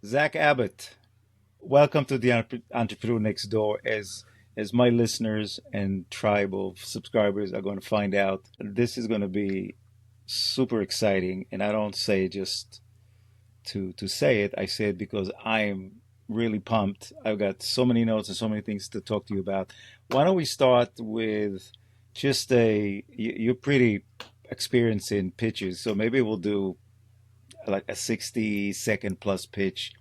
Zach Abbott, welcome to the Entrepreneur Next Door. As my listeners and tribe of subscribers are going to find out, this is going to be super exciting. And I don't say it just to say it. I say it because I am really pumped. I've got so many notes and so many things to talk to you about. Why don't we start with just you're pretty experienced in pitches, so maybe we'll do like a 60-second plus pitch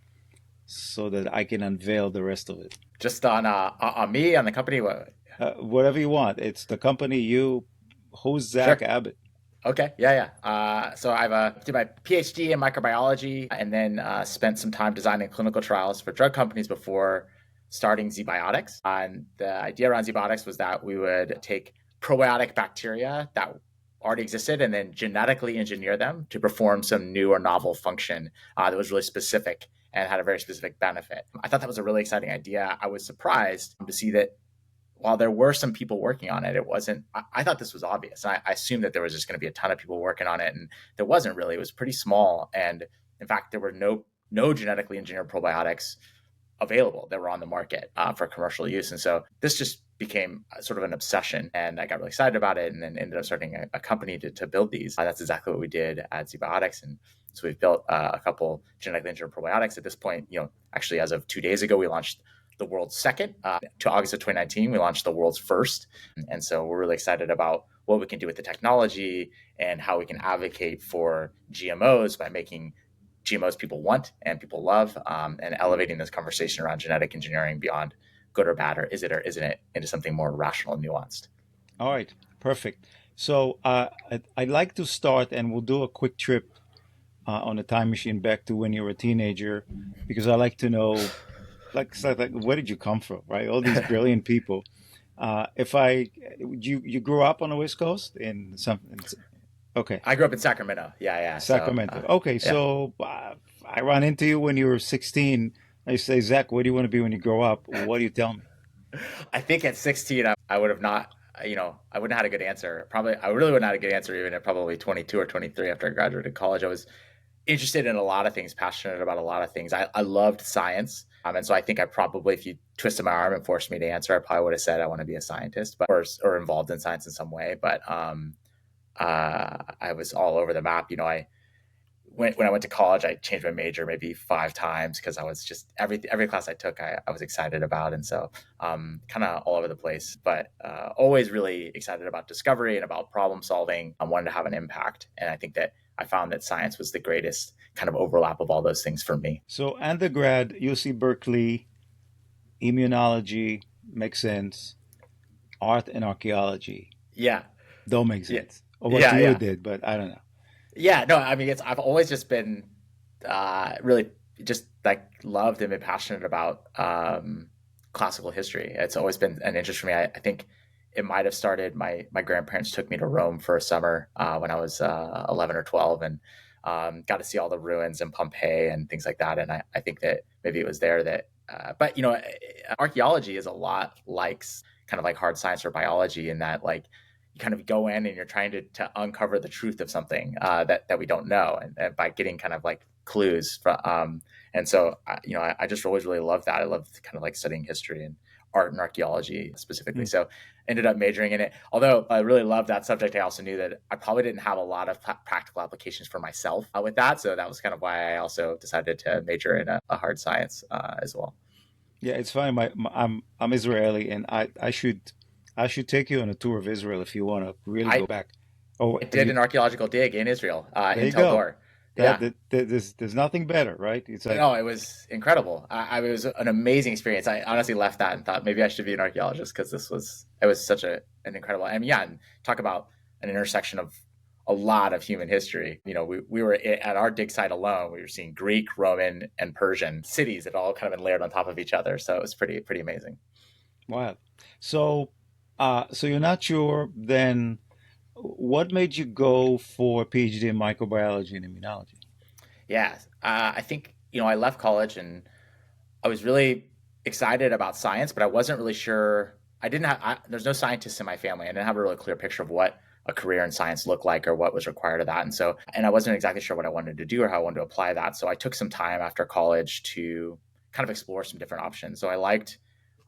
so that I can unveil the rest of it. Just on me, on the company. Whatever you want. It's the company, you, who's Zach Sure. Abbott? Okay. Yeah, yeah. So I've did my PhD in microbiology, and then spent some time designing clinical trials for drug companies before starting ZBiotics. And the idea around ZBiotics was that we would take probiotic bacteria that already existed and then genetically engineer them to perform some new or novel function that was really specific and had a very specific benefit. I thought that was a really exciting idea. I was surprised to see that while there were some people working on it, it wasn't, I thought this was obvious. I assumed that there was just going to be a ton of people working on it. And there wasn't really. It was pretty small. And in fact, there were no genetically engineered probiotics available that were on the market for commercial use. And so this just became sort of an obsession. And I got really excited about it and then ended up starting a company to build these. That's exactly what we did at ZBiotics. And so we've built a couple genetically engineered probiotics at this point. Actually, as of 2 days ago, we launched the world's second. To August of 2019, we launched the world's first. And so we're really excited about what we can do with the technology and how we can advocate for GMOs by making GMOs people want and people love, and elevating this conversation around genetic engineering beyond good or bad, or is it or isn't it, into something more rational and nuanced. All right, perfect. So I'd like to start, and we'll do a quick trip on a time machine back to when you were a teenager, because I like to know, like where did you come from, right? All these brilliant people. If I, you grew up on the West Coast in something, okay, I grew up in Sacramento. Yeah, yeah. So, Sacramento. Okay, yeah. so I run into you when you were 16. I say, Zach, what do you want to be when you grow up? What do you tell me? I think at 16, I would have not, I wouldn't have had a good answer. Probably, I really wouldn't have had a good answer even at probably 22 or 23 after I graduated college. I was interested in a lot of things, passionate about a lot of things. I loved science. And so I think I probably, if you twisted my arm and forced me to answer, I probably would have said I want to be a scientist, but or involved in science in some way. But I was all over the map. I when I went to college, I changed my major maybe 5 times because I was just every class I took, I was excited about, and so kind of all over the place. But always really excited about discovery and about problem solving. I wanted to have an impact, and I think that I found that science was the greatest kind of overlap of all those things for me. So undergrad, UC Berkeley, immunology makes sense. Art and archaeology Yeah, don't make yeah, sense. Or what yeah, you yeah, did, but I don't know. yeah. No, I mean, I've always just been really just like loved and been passionate about classical history. It's always been an interest for me. I think it might have started. My grandparents took me to Rome for a summer when I was 11 or 12, and got to see all the ruins in Pompeii and things like that. And I think that maybe it was there that. But archaeology is a lot like kind of like hard science or biology in that like you kind of go in and you're trying to uncover the truth of something that we don't know, and by getting kind of like clues from. And so, I just always really loved that. I loved kind of like studying history and art and archaeology specifically. Hmm. So ended up majoring in it. Although I really loved that subject, I also knew that I probably didn't have a lot of practical applications for myself with that. So that was kind of why I also decided to major in a hard science as well. Yeah, it's fine. I'm Israeli, and I should take you on a tour of Israel if you want to really go I, back. Oh, I have did you? an archaeological dig in Israel, There in you Tel go. Dor. Yeah. There's nothing better, right? It's like, No, it was incredible. I it was an amazing experience. I honestly left that and thought maybe I should be an archaeologist because it was such an incredible, and yeah, and talk about an intersection of a lot of human history. We were at our dig site alone. We were seeing Greek, Roman, and Persian cities that all kind of been layered on top of each other. So it was pretty amazing. wow. So, so you're not sure then what made you go for a PhD in microbiology and immunology? Yeah, I think I left college and I was really excited about science, but I wasn't really sure. I didn't have. There's no scientists in my family. I didn't have a really clear picture of what a career in science looked like or what was required of that. And I wasn't exactly sure what I wanted to do or how I wanted to apply that. So I took some time after college to kind of explore some different options. So I liked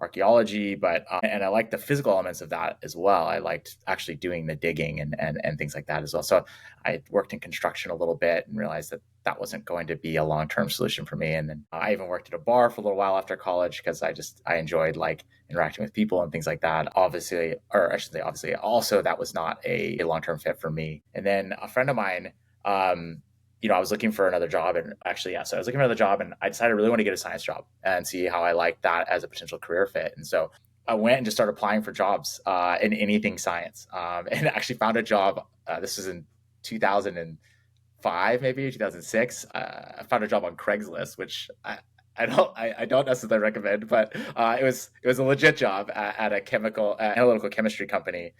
archaeology, but and I liked the physical elements of that as well. I liked actually doing the digging and things like that as well. So I worked in construction a little bit and realized that that wasn't going to be a long-term solution for me. And then I even worked at a bar for a little while after college because I enjoyed like interacting with people and things like that. Obviously, or I should say obviously, also that was not a long-term fit for me. And then a friend of mine, I was looking for another job, and actually, yeah, so I was looking for another job, and I decided I really want to get a science job and see how I liked that as a potential career fit. And so I went and just started applying for jobs in anything science, and actually found a job. This was in 2005, maybe 2006. I found a job on Craigslist, which I don't necessarily recommend, but it was a legit job at a chemical analytical chemistry company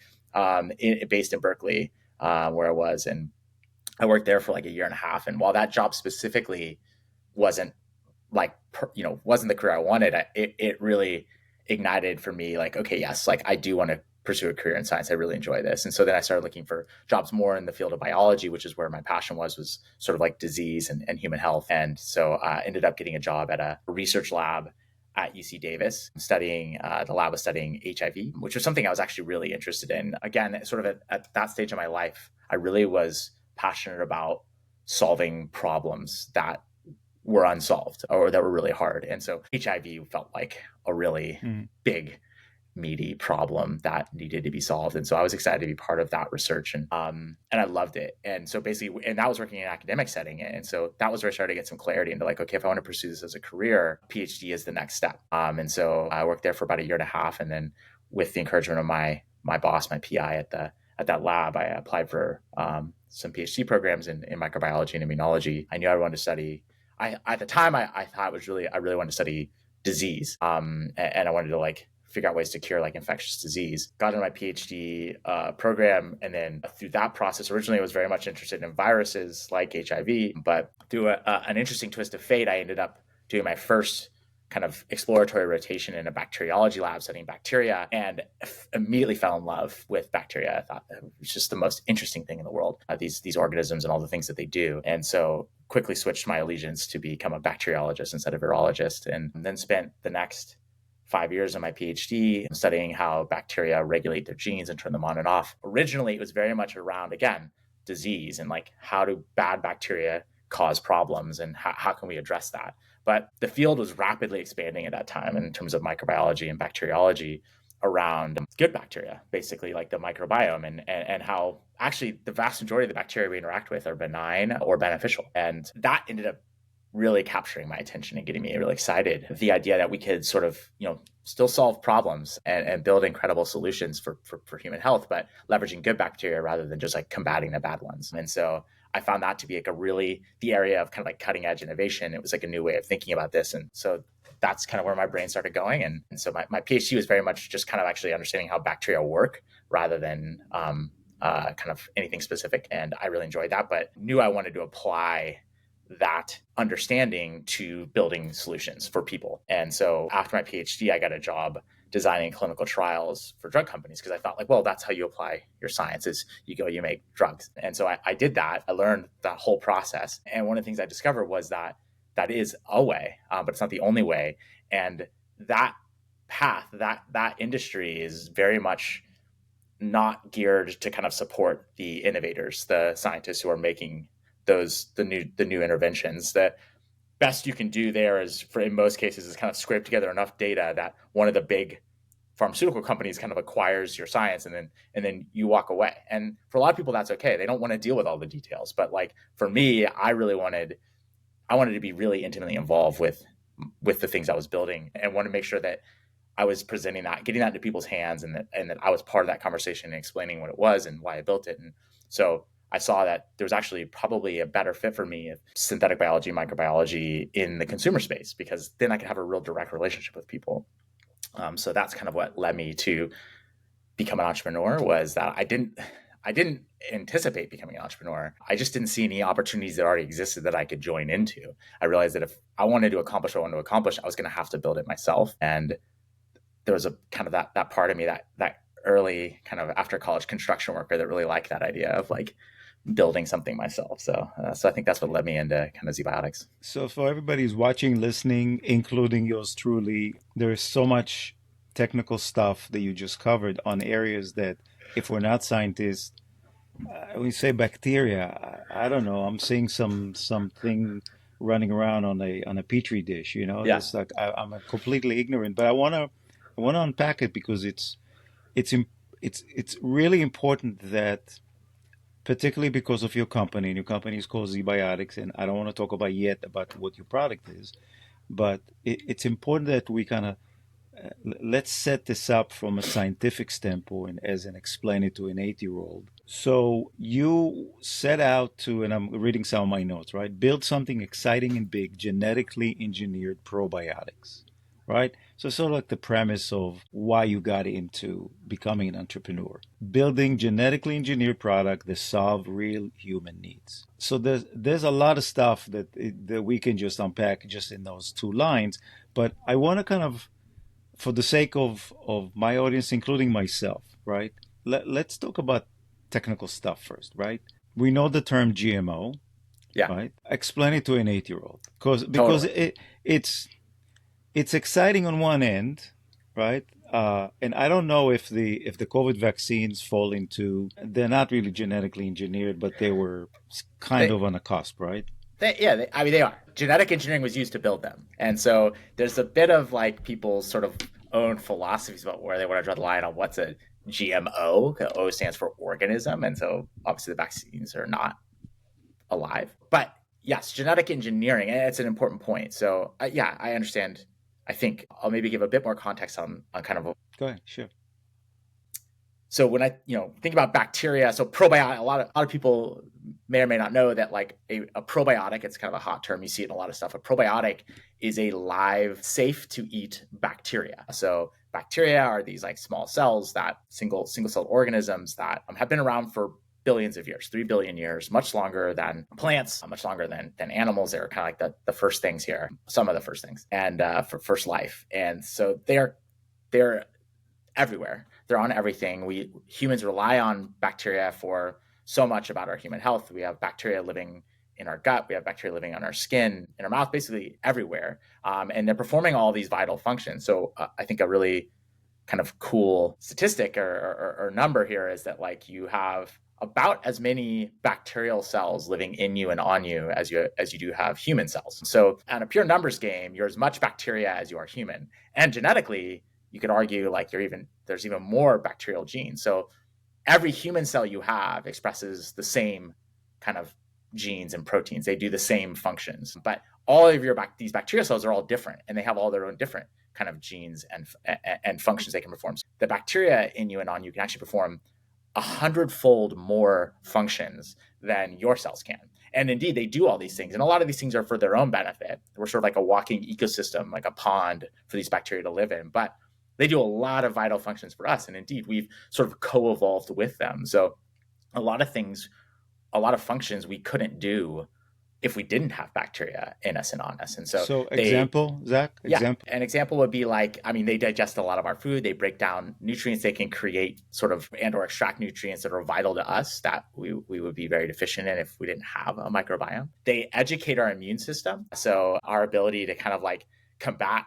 based in Berkeley, where I was. And I worked there for like a year and a half. And while that job specifically wasn't like, wasn't the career I wanted, it really ignited for me like, okay, yes, like I do want to pursue a career in science. I really enjoy this. And so then I started looking for jobs more in the field of biology, which is where my passion was sort of like disease and human health. And so I ended up getting a job at a research lab at UC Davis, studying, the lab was studying HIV, which was something I was actually really interested in. Again, sort of at that stage of my life, I really was passionate about solving problems that were unsolved or that were really hard. And so HIV felt like a really Mm. big, meaty problem that needed to be solved. And so I was excited to be part of that research, and I loved it. And so basically, and that was working in an academic setting. And so that was where I started to get some clarity into like, okay, if I want to pursue this as a career, PhD is the next step. And so I worked there for about a year and a half. And then with the encouragement of my boss, my PI at that lab, I applied for some PhD programs in microbiology and immunology. I knew I wanted to study. At the time, I thought I really wanted to study disease, and I wanted to like figure out ways to cure like infectious disease. Got into my PhD program, and then through that process, originally I was very much interested in viruses like HIV, but through an interesting twist of fate, I ended up doing my first kind of exploratory rotation in a bacteriology lab studying bacteria, and immediately fell in love with bacteria. I thought it was just the most interesting thing in the world, these organisms and all the things that they do. And so quickly switched my allegiance to become a bacteriologist instead of virologist, and then spent the next 5 years of my PhD studying how bacteria regulate their genes and turn them on and off. Originally, it was very much around, again, disease and like how do bad bacteria cause problems and how can we address that. But the field was rapidly expanding at that time in terms of microbiology and bacteriology around good bacteria, basically like the microbiome, and how actually the vast majority of the bacteria we interact with are benign or beneficial. And that ended up really capturing my attention and getting me really excited. The idea that we could sort of, still solve problems and build incredible solutions for human health, but leveraging good bacteria rather than just like combating the bad ones. And so I found that to be like the area of kind of like cutting edge innovation. It was like a new way of thinking about this. And so that's kind of where my brain started going. And so my PhD was very much just kind of actually understanding how bacteria work rather than kind of anything specific. And I really enjoyed that, but knew I wanted to apply that understanding to building solutions for people. And so after my PhD, I got a job designing clinical trials for drug companies because I thought like, well, that's how you apply your science is you go, you make drugs. And so I did that. I learned that whole process. And one of the things I discovered was that is a way, but it's not the only way. And that path, that industry is very much not geared to kind of support the innovators, the scientists who are making the new interventions. The best you can do there is, for in most cases, is kind of scrape together enough data that one of the big pharmaceutical companies kind of acquires your science, and then you walk away. And for a lot of people, that's okay. They don't want to deal with all the details. But like for me, I wanted to be really intimately involved with the things I was building, and want to make sure that I was presenting that, getting that into people's hands, and that I was part of that conversation and explaining what it was and why I built it. And so I saw that there was actually probably a better fit for me of synthetic biology, microbiology in the consumer space, because then I could have a real direct relationship with people. So that's kind of what led me to become an entrepreneur, was that I didn't anticipate becoming an entrepreneur. I just didn't see any opportunities that already existed that I could join into. I realized that if I wanted to accomplish what I wanted to accomplish, I was going to have to build it myself. And there was a kind of that part of me that early kind of after college construction worker that really liked that idea of like building something myself. So I think that's what led me into kind of ZBiotics. So for everybody who's watching, listening, including yours truly, there's so much technical stuff that you just covered on areas that if we're not scientists, when you say bacteria, I don't know. I'm seeing something running around on a petri dish, Yeah, That's like I'm completely ignorant, but I want to unpack it because it's im- it's really important that particularly because of your company, and your company is called ZBiotics, and I don't want to talk about yet about what your product is, but it's important that we kind of let's set this up from a scientific standpoint as and explain it to an 8-year-old. So you set out to, and I'm reading some of my notes, right? Build something exciting and big, genetically engineered probiotics, right? So sort of like the premise of why you got into becoming an entrepreneur. Building genetically engineered product that solve real human needs. So there's a lot of stuff that we can just unpack just in those 2 lines, but I want to kind of for the sake of my audience, including myself, right? Let's talk about technical stuff first, right? We know the term GMO, yeah, right? Explain it to an 8-year-old, because totally. it's exciting on one end, right? And I don't know if the COVID vaccines fall into they're not really genetically engineered, but they were kind They, of on a cusp, right? I mean, they are. Genetic engineering was used to build them, and so there's a bit of like people's sort of own philosophies about where they want to draw the line on what's a GMO. O stands for organism, and so obviously the vaccines are not alive. But yes, genetic engineering, and it's an important point. So yeah, I understand. I think I'll maybe give a bit more context on kind of Go ahead, sure. so when I think about bacteria, so probiotic, a lot of people may or may not know that like a probiotic, it's kind of a hot term. You see it in a lot of stuff. A probiotic is a live, safe to eat bacteria. So bacteria are these like small cells that single cell organisms that have been around for billions of years, 3 billion years, much longer than plants, much longer than animals. They're kind of like the first things here, some of the first things, and for first life. And so they're everywhere. They're on everything. We humans rely on bacteria for so much about our human health. We have bacteria living in our gut. We have bacteria living on our skin, in our mouth, basically everywhere. And they're performing all these vital functions. So I think a really kind of cool statistic or number here is that like you have about as many bacterial cells living in you and on you as you do have human cells. So on a pure numbers game, you're as much bacteria as you are human. And genetically, you could argue like there's even more bacterial genes. So every human cell you have expresses the same kind of genes and proteins. They do the same functions, but all of these bacterial cells are all different, and they have all their own different kind of genes and functions they can perform. So the bacteria in you and on you can actually perform 100-fold more functions than your cells can. And indeed, they do all these things. And a lot of these things are for their own benefit. We're sort of like a walking ecosystem, like a pond for these bacteria to live in. But they do a lot of vital functions for us. And indeed, we've sort of co-evolved with them. So a lot of things, a lot of functions we couldn't do if we didn't have bacteria in us and on us. And so So example, Zach, yeah, example. an example would be like, I mean, they digest a lot of our food. They break down nutrients. They can create sort of and or extract nutrients that are vital to us that we would be very deficient in if we didn't have a microbiome. They educate our immune system. So our ability to kind of like combat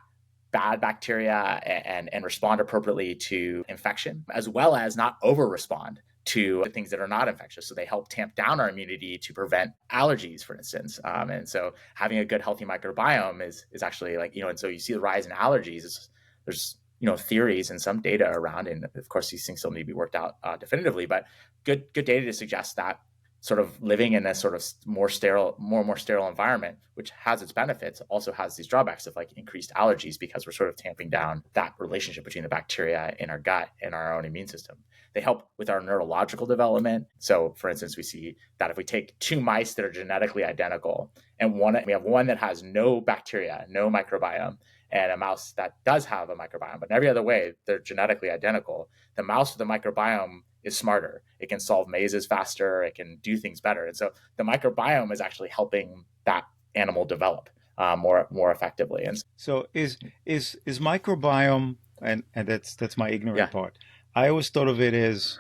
bad bacteria and respond appropriately to infection, as well as not over respond to things that are not infectious. So they help tamp down our immunity to prevent allergies, for instance. And so having a good, healthy microbiome is actually like, and so you see the rise in allergies. There's, theories and some data around, and of course, these things still need to be worked out definitively, but good data to suggest that sort of living in a sort of more and more sterile environment, which has its benefits, also has these drawbacks of like increased allergies because we're sort of tamping down that relationship between the bacteria in our gut and our own immune system. They help with our neurological development. So, for instance, we see that if we take 2 mice that are genetically identical, and we have one that has no bacteria, no microbiome, and a mouse that does have a microbiome, but in every other way, they're genetically identical. The mouse with the microbiome is smarter. It can solve mazes faster. It can do things better. And so the microbiome is actually helping that animal develop more effectively. And So is microbiome, and that's my ignorant yeah, part. I always thought of it as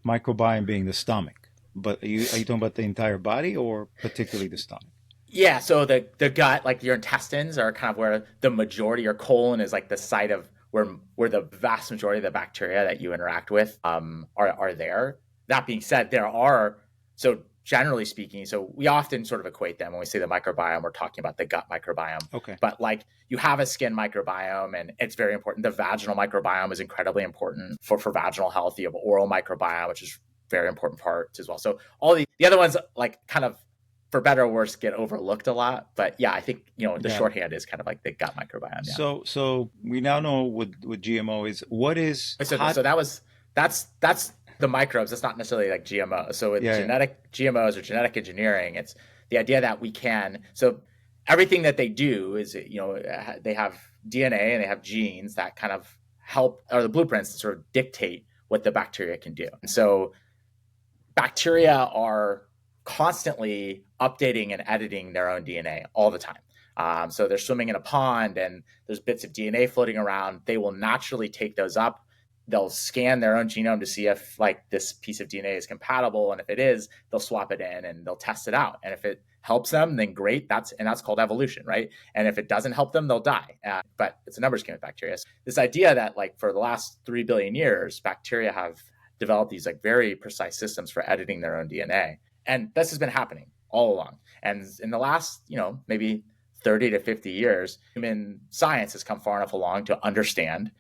microbiome being the stomach. But are you talking about the entire body or particularly the stomach? Yeah, so the gut, like your intestines, are kind of where the majority, your colon is like the site of where the vast majority of the bacteria that you interact with are there. That being said, there are, so generally speaking, so we often sort of equate them when we say the microbiome, we're talking about the gut microbiome. Okay. But like you have a skin microbiome and it's very important. The vaginal microbiome is incredibly important for vaginal health. You have oral microbiome, which is very important part as well. So all the other ones like kind of for better or worse get overlooked a lot. But yeah, I think the Got it. shorthand is kind of like the gut microbiome. Yeah. So we now know what GMO is. What is hot? So that's the microbes. That's not necessarily like GMO. So with Yeah, yeah. genetic GMOs or genetic engineering, it's the idea that we can. So everything that they do is they have DNA and they have genes that kind of help, or the blueprints that sort of dictate what the bacteria can do. And so bacteria are constantly updating and editing their own DNA all the time. So they're swimming in a pond and there's bits of DNA floating around. They will naturally take those up. They'll scan their own genome to see if like this piece of DNA is compatible, and if it is, they'll swap it in and they'll test it out. And if it helps them, then great. That's called evolution, right? And if it doesn't help them, they'll die. But it's a numbers game with bacteria. So this idea that like for the last 3 billion years, bacteria have developed these like very precise systems for editing their own DNA, and this has been happening all along. And in the last, maybe 30 to 50 years, human science has come far enough along to understand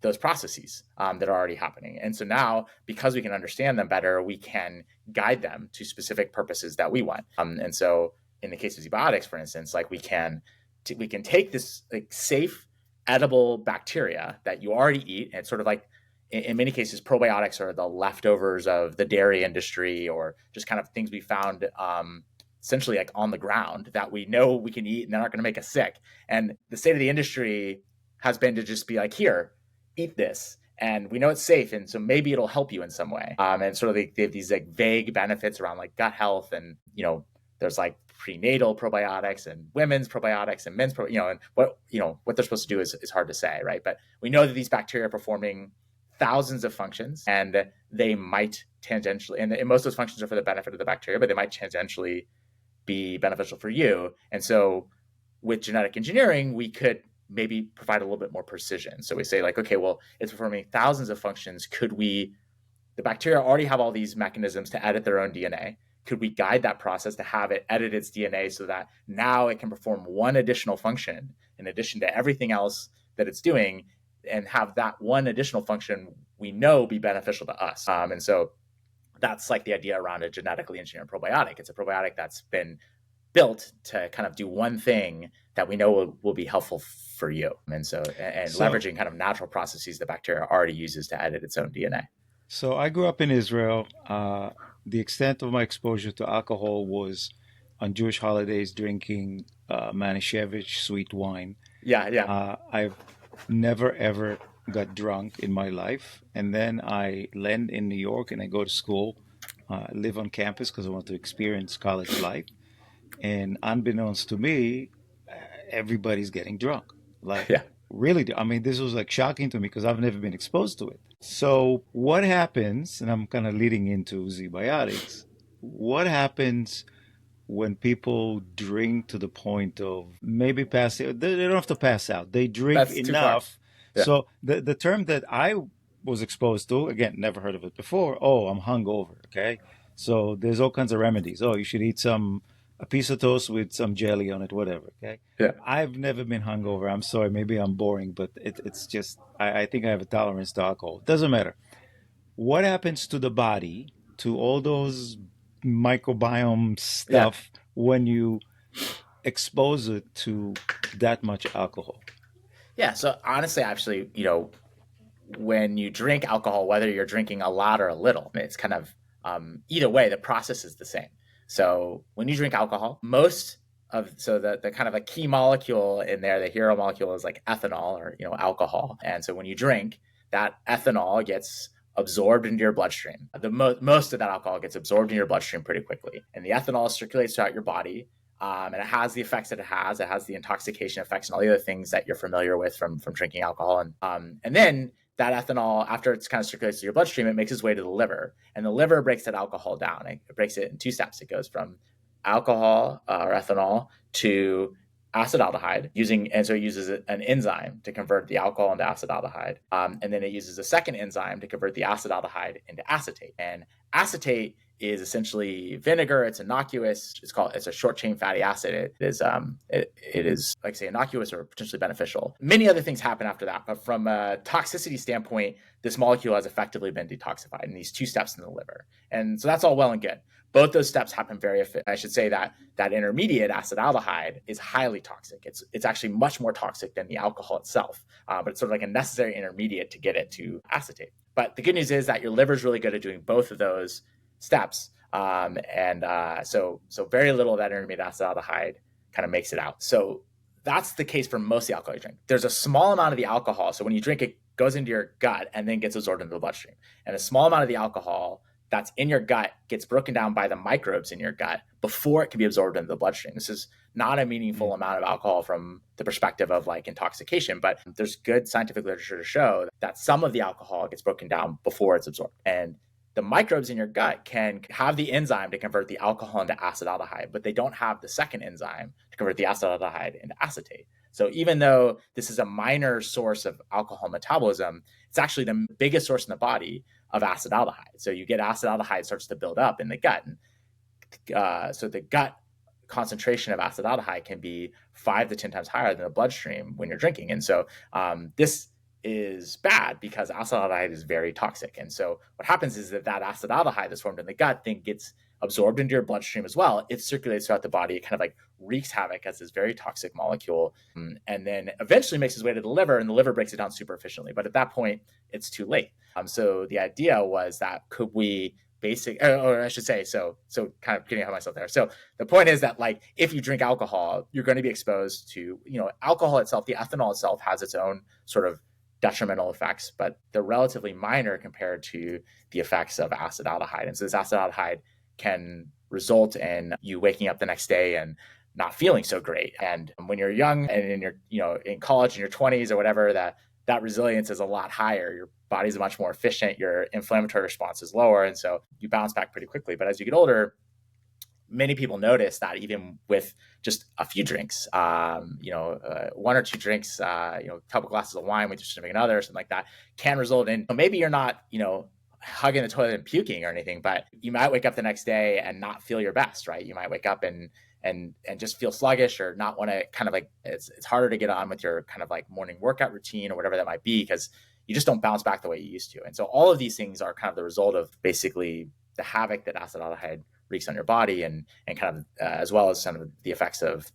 those processes that are already happening. And so now, because we can understand them better, we can guide them to specific purposes that we want. And so, in the case of zbiotics, for instance, like we can take this like safe, edible bacteria that you already eat, and it's sort of like in many cases, probiotics are the leftovers of the dairy industry, or just kind of things we found essentially like on the ground that we know we can eat and they're not going to make us sick. And the state of the industry has been to just be like, here, eat this. And we know it's safe. And so maybe it'll help you in some way. And sort of they have these like vague benefits around like gut health. And, there's like prenatal probiotics and women's probiotics and men's, and what they're supposed to do is hard to say. Right. But we know that these bacteria are performing thousands of functions, and they might tangentially, and most of those functions are for the benefit of the bacteria, but they might tangentially be beneficial for you. And so with genetic engineering, we could maybe provide a little bit more precision. So we say like, okay, well, it's performing thousands of functions. The bacteria already have all these mechanisms to edit their own DNA. Could we guide that process to have it edit its DNA so that now it can perform one additional function in addition to everything else that it's doing, and have that one additional function we know be beneficial to us? And so that's like the idea around a genetically engineered probiotic. It's a probiotic that's been built to kind of do one thing that we know will be helpful for you. And so, and So leveraging kind of natural processes the bacteria already uses to edit its own DNA. so I grew up in Israel. The extent of my exposure to alcohol was on Jewish holidays drinking Manischewitz sweet wine. Yeah, yeah, I've never ever got drunk in my life, and then I land in New York and I go to school, live on campus because I want to experience college life. And unbeknownst to me, everybody's getting drunk. Like, yeah. really, I mean, this was like shocking to me because I've never been exposed to it. So, what happens, and I'm kind of leading into Z-biotics, what happens when people drink to the point of maybe passing? They don't have to pass out, they drink That's too far. enough. Yeah, So, the term that I was exposed to, again, never heard of it before, oh, I'm hungover. Okay. So, there's all kinds of remedies. Oh, you should eat a piece of toast with some jelly on it, whatever. Okay. yeah. I've never been hungover. I'm sorry, maybe I'm boring, but it's just I think I have a tolerance to alcohol. Doesn't matter. What happens to the body, to all those microbiome Yeah. stuff when you expose it to that much alcohol? Yeah. So honestly, actually, when you drink alcohol, whether you're drinking a lot or a little, it's kind of either way, the process is the same. So when you drink alcohol, the kind of a key molecule in there, the hero molecule, is like ethanol, or alcohol. And so when you drink, that ethanol gets absorbed into your bloodstream. Most of that alcohol gets absorbed in your bloodstream pretty quickly, and the ethanol circulates throughout your body. And it has the effects that it has. It has the intoxication effects and all the other things that you're familiar with from drinking alcohol. And then that ethanol, after it's kind of circulates through your bloodstream, it makes its way to the liver, and the liver breaks that alcohol down. It breaks it in two steps. It goes from alcohol or ethanol to acetaldehyde and so it uses an enzyme to convert the alcohol into acetaldehyde, and then it uses a second enzyme to convert the acetaldehyde into acetate. And acetate is essentially vinegar. It's innocuous. It's a short chain fatty acid. It is like I say innocuous or potentially beneficial. Many other things happen after that, but from a toxicity standpoint, this molecule has effectively been detoxified in these two steps in the liver. And so that's all well and good. Both those steps happen I should say that intermediate acetaldehyde is highly toxic. It's actually much more toxic than the alcohol itself, but it's sort of like a necessary intermediate to get it to acetate. But the good news is that your liver is really good at doing both of those steps. So very little of that intermediate acetaldehyde kind of makes it out. So that's the case for most of the alcohol you drink. There's a small amount of the alcohol. So when you drink it, goes into your gut and then gets absorbed into the bloodstream. And a small amount of the alcohol that's in your gut gets broken down by the microbes in your gut before it can be absorbed into the bloodstream. This is not a meaningful amount of alcohol from the perspective of like intoxication, but there's good scientific literature to show that some of the alcohol gets broken down before it's absorbed. And the microbes in your gut can have the enzyme to convert the alcohol into acetaldehyde, but they don't have the second enzyme to convert the acetaldehyde into acetate. So even though this is a minor source of alcohol metabolism, it's actually the biggest source in the body of acetaldehyde. So you get acetaldehyde starts to build up in the gut. And so the gut concentration of acetaldehyde can be 5 to 10 times higher than the bloodstream when you're drinking. And so this is bad because acetaldehyde is very toxic. And so what happens is that acetaldehyde that's formed in the gut then gets absorbed into your bloodstream as well. It circulates throughout the body. It kind of like wreaks havoc as this very toxic molecule, and then eventually makes its way to the liver, and the liver breaks it down super efficiently. But at that point, it's too late. So the idea was that could we or I should say, so kind of getting ahead of myself there. So the point is that like if you drink alcohol, you're going to be exposed to, alcohol itself, the ethanol itself has its own sort of detrimental effects, but they're relatively minor compared to the effects of acetaldehyde. And so this acetaldehyde can result in you waking up the next day and not feeling so great. And when you're young and in your, in college in your 20s or whatever, that resilience is a lot higher. Your body's much more efficient. Your inflammatory response is lower. And so you bounce back pretty quickly. But as you get older, many people notice that even with just a few drinks, 1 or 2 drinks, a couple glasses of wine with your significant other or something like that can result in, maybe you're not, hugging the toilet and puking or anything, but you might wake up the next day and not feel your best, right? You might wake up and just feel sluggish or not want to kind of like, it's harder to get on with your kind of like morning workout routine or whatever that might be, because you just don't bounce back the way you used to. And so all of these things are kind of the result of basically the havoc that acetaldehyde wreaks on your body and kind of as well as some of the effects of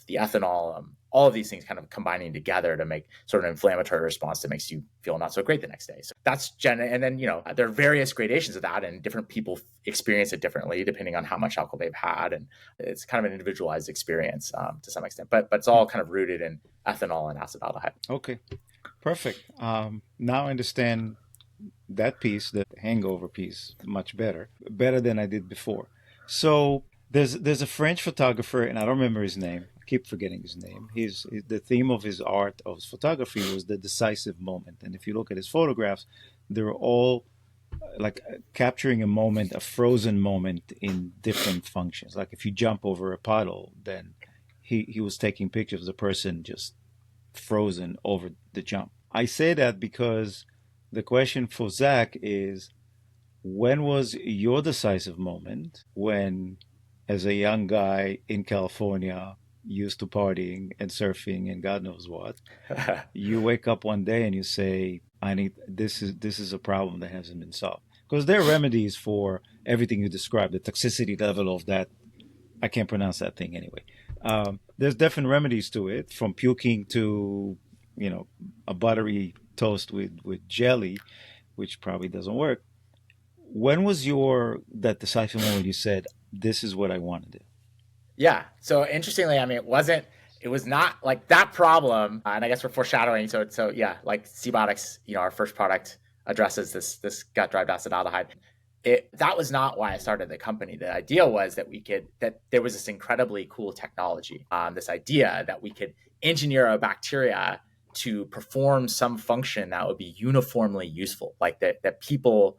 the ethanol, all of these things kind of combining together to make sort of an inflammatory response that makes you feel not so great the next day. So that's and then, there are various gradations of that, and different people experience it differently depending on how much alcohol they've had. And it's kind of an individualized experience to some extent, but it's all kind of rooted in ethanol and acetaldehyde. Okay, perfect. Now I understand that piece, the hangover piece, much better than I did before. So there's a French photographer, and I don't remember his name. I keep forgetting his name. The theme of his art, of his photography, was the decisive moment. And if you look at his photographs, they're all like capturing a moment, a frozen moment in different functions. Like if you jump over a puddle, then he was taking pictures of the person just frozen over the jump. I say that because the question for Zach is, when was your decisive moment when, as a young guy in California, used to partying and surfing and God knows what, you wake up one day and you say, "I need this is a problem that hasn't been solved." Because there are remedies for everything you described, the toxicity level of that. I can't pronounce that thing anyway. There's different remedies to it, from puking to, a buttery toast with jelly, which probably doesn't work. When was that decisive moment you said, "This is what I want to do"? Yeah. So interestingly, I mean, it was not like that problem. And I guess we're foreshadowing. So yeah, like Cbotics, our first product addresses this gut-derived acetaldehyde. That was not why I started the company. The idea was that there was this incredibly cool technology, this idea that we could engineer a bacteria to perform some function that would be uniformly useful, like that people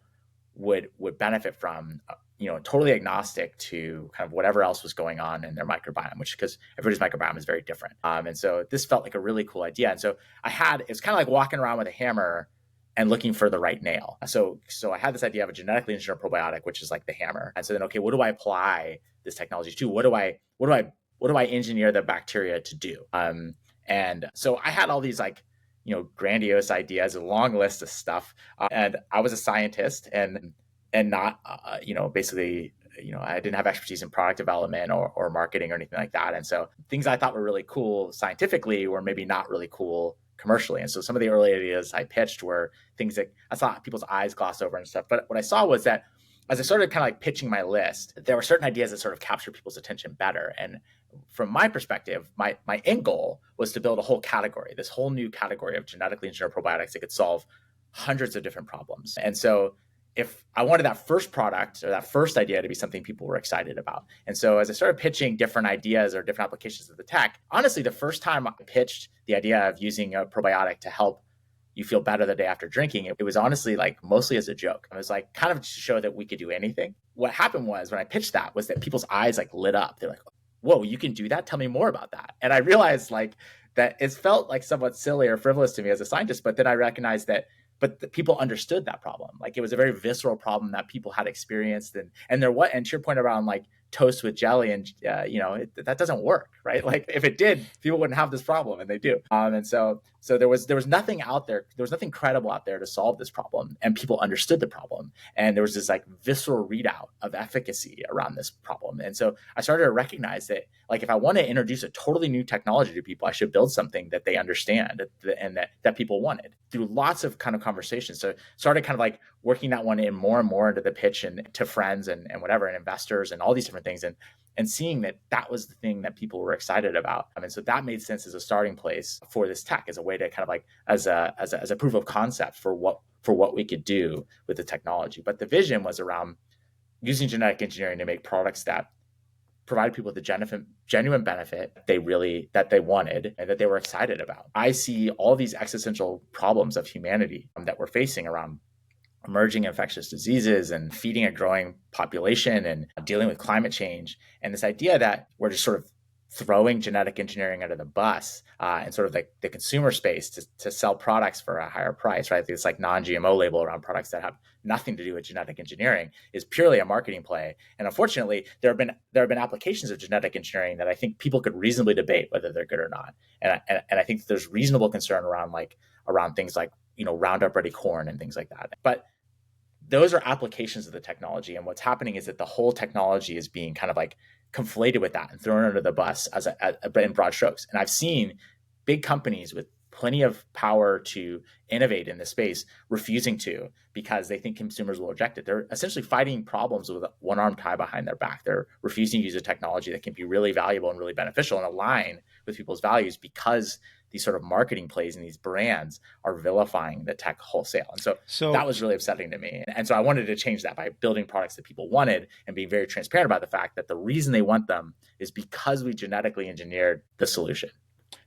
would benefit from, totally agnostic to kind of whatever else was going on in their microbiome, which because everybody's microbiome is very different. And so this felt like a really cool idea. And so it's kind of like walking around with a hammer and looking for the right nail. So I had this idea of a genetically engineered probiotic, which is like the hammer. And so then, okay, what do I apply this technology to? What do I engineer the bacteria to do? And so I had all these like, grandiose ideas, a long list of stuff. And I was a scientist and not, basically, I didn't have expertise in product development or marketing or anything like that. And so things I thought were really cool scientifically were maybe not really cool commercially. And so some of the early ideas I pitched were things that I saw people's eyes gloss over and stuff. But what I saw was that as I started kind of like pitching my list, there were certain ideas that sort of captured people's attention better. And from my perspective, my end goal was to build a whole category, this whole new category of genetically engineered probiotics that could solve hundreds of different problems. And so if I wanted that first product or that first idea to be something people were excited about. And so as I started pitching different ideas or different applications of the tech, honestly, the first time I pitched the idea of using a probiotic to help you feel better the day after drinking, it was honestly like mostly as a joke. It was like kind of to show that we could do anything. What happened was when I pitched that was that people's eyes like lit up. They're like, whoa, you can do that? Tell me more about that. And I realized like that it felt like somewhat silly or frivolous to me as a scientist, but then I recognized that people understood that problem. Like it was a very visceral problem that people had experienced, and to your point around like toast with jelly, and that doesn't work, right? Like if it did, people wouldn't have this problem, and they do. And so there was nothing out there, there was nothing credible out there to solve this problem, and people understood the problem, and there was this like visceral readout of efficacy around this problem. And so I started to recognize that like if I want to introduce a totally new technology to people, I should build something that they understand and that people wanted through lots of kind of conversations. So started kind of like working that one in more and more into the pitch and to friends and whatever, and investors and all these different things. And seeing that was the thing that people were excited about. And so that made sense as a starting place for this tech, as a way to kind of like, as a proof of concept for what we could do with the technology. But the vision was around using genetic engineering to make products that provide people with the genuine benefit that they wanted and that they were excited about. I see all these existential problems of humanity that we're facing around emerging infectious diseases and feeding a growing population and dealing with climate change. And this idea that we're just sort of throwing genetic engineering under the bus and sort of like the consumer space to sell products for a higher price, right? This like non-GMO label around products that have nothing to do with genetic engineering is purely a marketing play. And unfortunately, there have been applications of genetic engineering that I think people could reasonably debate whether they're good or not. And I think there's reasonable concern around things like Roundup Ready corn and things like that. But those are applications of the technology. And what's happening is that the whole technology is being kind of like conflated with that and thrown under the bus in broad strokes. And I've seen big companies with plenty of power to innovate in this space refusing to, because they think consumers will reject it. They're essentially fighting problems with a one-arm tie behind their back. They're refusing to use a technology that can be really valuable and really beneficial and align with people's values, because these sort of marketing plays and these brands are vilifying the tech wholesale. And so that was really upsetting to me. And so I wanted to change that by building products that people wanted and being very transparent about the fact that the reason they want them is because we genetically engineered the solution.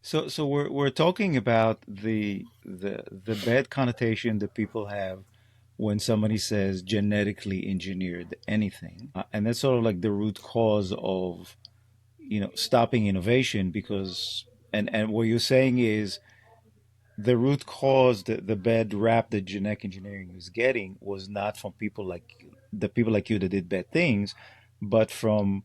So we're talking about the bad connotation that people have when somebody says genetically engineered anything, and that's sort of like the root cause of stopping innovation. Because and what you're saying is the root cause, the bad rap that genetic engineering is getting, was not from people like the people like you that did bad things, but from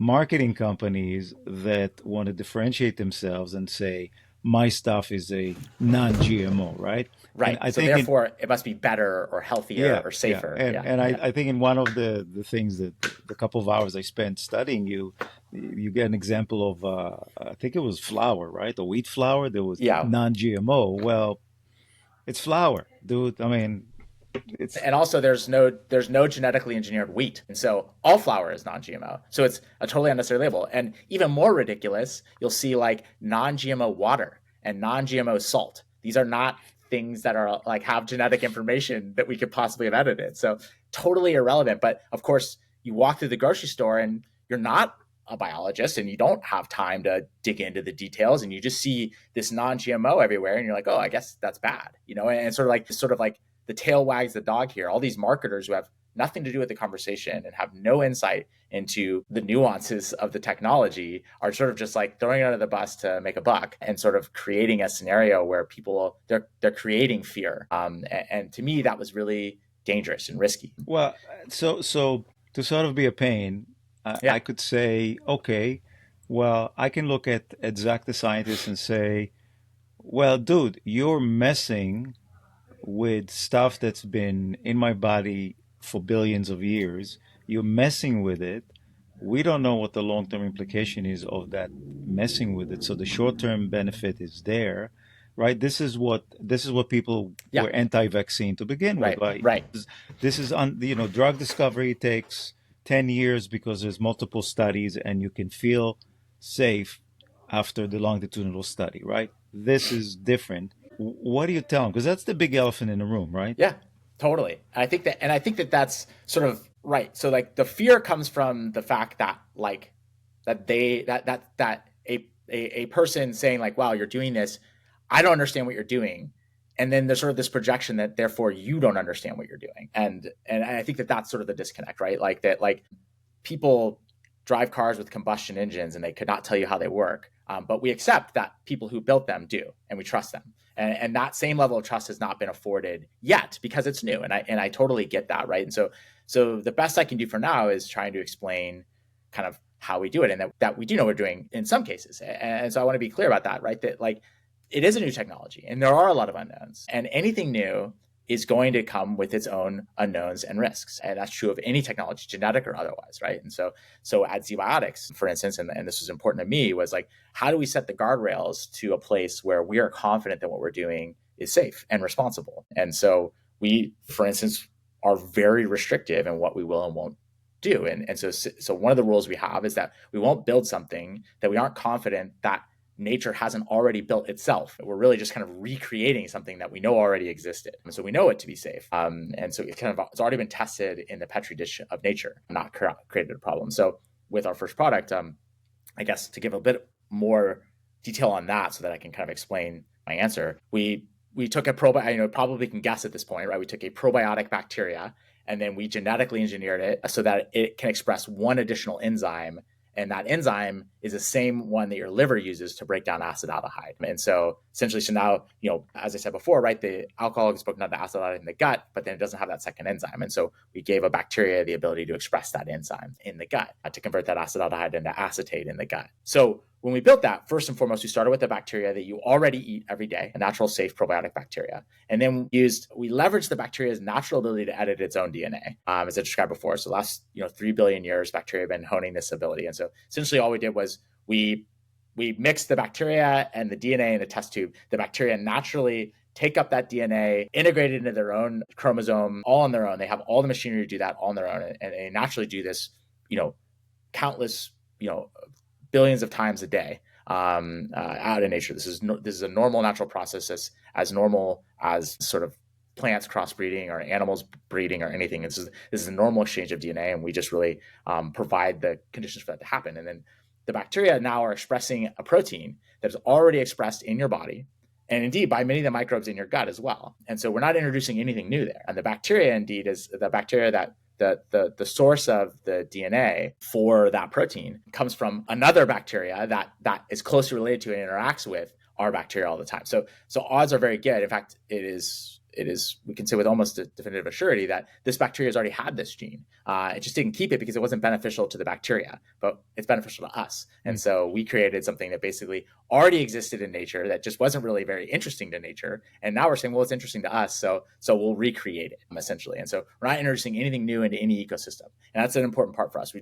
marketing companies that want to differentiate themselves and say, my stuff is a non-GMO, right? And Right. I So think therefore it must be better or healthier yeah, or yeah, safer. and Yeah. and Yeah. I think in one of the things that the couple of hours I spent studying you, you get an example of I think it was flour, right? The wheat flour that was Yeah. non-GMO. Well, it's flour, dude. I mean, it's And also there's no genetically engineered wheat. And so all flour is non-GMO. So it's a totally unnecessary label. And even more ridiculous, you'll see like non-GMO water and non-GMO salt. These are not things that are like have genetic information that we could possibly have edited. So totally irrelevant. But of course, you walk through the grocery store and you're not a biologist and you don't have time to dig into the details, and you just see this non-GMO everywhere, and you're like, oh, I guess that's bad, and sort of like the tail wags the dog here. All these marketers who have nothing to do with the conversation and have no insight into the nuances of the technology are sort of just like throwing it under the bus to make a buck, and sort of creating a scenario where people they're creating fear. And to me, that was really dangerous and risky. Well, so to sort of be a pain, I Yeah, could say, okay, well, I can look at Zach the scientist and say, well, dude, you're messing with stuff that's been in my body for billions of years. You're messing with it. We don't know what the long-term implication is of that messing with it. So the short-term benefit is there, right? This is what people yeah, were anti-vaccine to begin with, right, right? right. This is drug discovery takes 10 years because there's multiple studies and you can feel safe after the longitudinal study, right? This is different. What do you tell them? Because that's the big elephant in the room, right? Yeah, totally. I think that that's sort of right. So like the fear comes from the fact that like that they that a person saying like, wow, you're doing this, I don't understand what you're doing. And then there's sort of this projection that therefore you don't understand what you're doing. And I think that that's sort of the disconnect, right? Like that, like people drive cars with combustion engines and they could not tell you how they work. But we accept that people who built them do, and we trust them. And that same level of trust has not been afforded yet because it's new. And I totally get that, right? And so the best I can do for now is trying to explain kind of how we do it, and that we do know what we're doing in some cases. And so I want to be clear about that, right? That like it is a new technology and there are a lot of unknowns, and anything new is going to come with its own unknowns and risks. And that's true of any technology, genetic or otherwise, right? And so at ZBiotics, for instance, and this was important to me, was like, how do we set the guardrails to a place where we are confident that what we're doing is safe and responsible? And so we, for instance, are very restrictive in what we will and won't do. And so one of the rules we have is that we won't build something that we aren't confident that nature hasn't already built itself. We're really just kind of recreating something that we know already existed. And so we know it to be safe. And so it's already been tested in the petri dish of nature, not created a problem. So with our first product, I guess to give a bit more detail on that so that I can kind of explain my answer, we took a probiotic, probably can guess at this point, right? We took a probiotic bacteria and then we genetically engineered it so that it can express one additional enzyme, and that enzyme is the same one that your liver uses to break down acetaldehyde. And so essentially, so now, as I said before, right, the alcohol is broken down to acetaldehyde in the gut, but then it doesn't have that second enzyme. And so we gave a bacteria the ability to express that enzyme in the gut to convert that acetaldehyde into acetate in the gut. So when we built that, first and foremost, we started with a bacteria that you already eat every day, a natural, safe probiotic bacteria. And then we leveraged the bacteria's natural ability to edit its own DNA, as I described before. So the last 3 billion years, bacteria have been honing this ability. And so essentially all we did was we mixed the bacteria and the DNA in a test tube. The bacteria naturally take up that DNA, integrate it into their own chromosome, all on their own. They have all the machinery to do that all on their own. And they naturally do this, countless, billions of times a day out in nature. This is a normal natural process, as normal as sort of plants crossbreeding or animals breeding or anything. This is a normal exchange of DNA, and we just really provide the conditions for that to happen. And then the bacteria now are expressing a protein that is already expressed in your body, and indeed by many of the microbes in your gut as well. And so we're not introducing anything new there. And the bacteria indeed is the bacteria that the source of the DNA for that protein comes from another bacteria that is closely related to and interacts with our bacteria all the time. So odds are very good. In fact, it is we can say with almost a definitive assurity that this bacteria has already had this gene. It just didn't keep it because it wasn't beneficial to the bacteria, but it's beneficial to us. And so we created something that basically already existed in nature that just wasn't really very interesting to nature. And now we're saying, well, it's interesting to us, so we'll recreate it essentially. And so we're not introducing anything new into any ecosystem, and that's an important part for us. We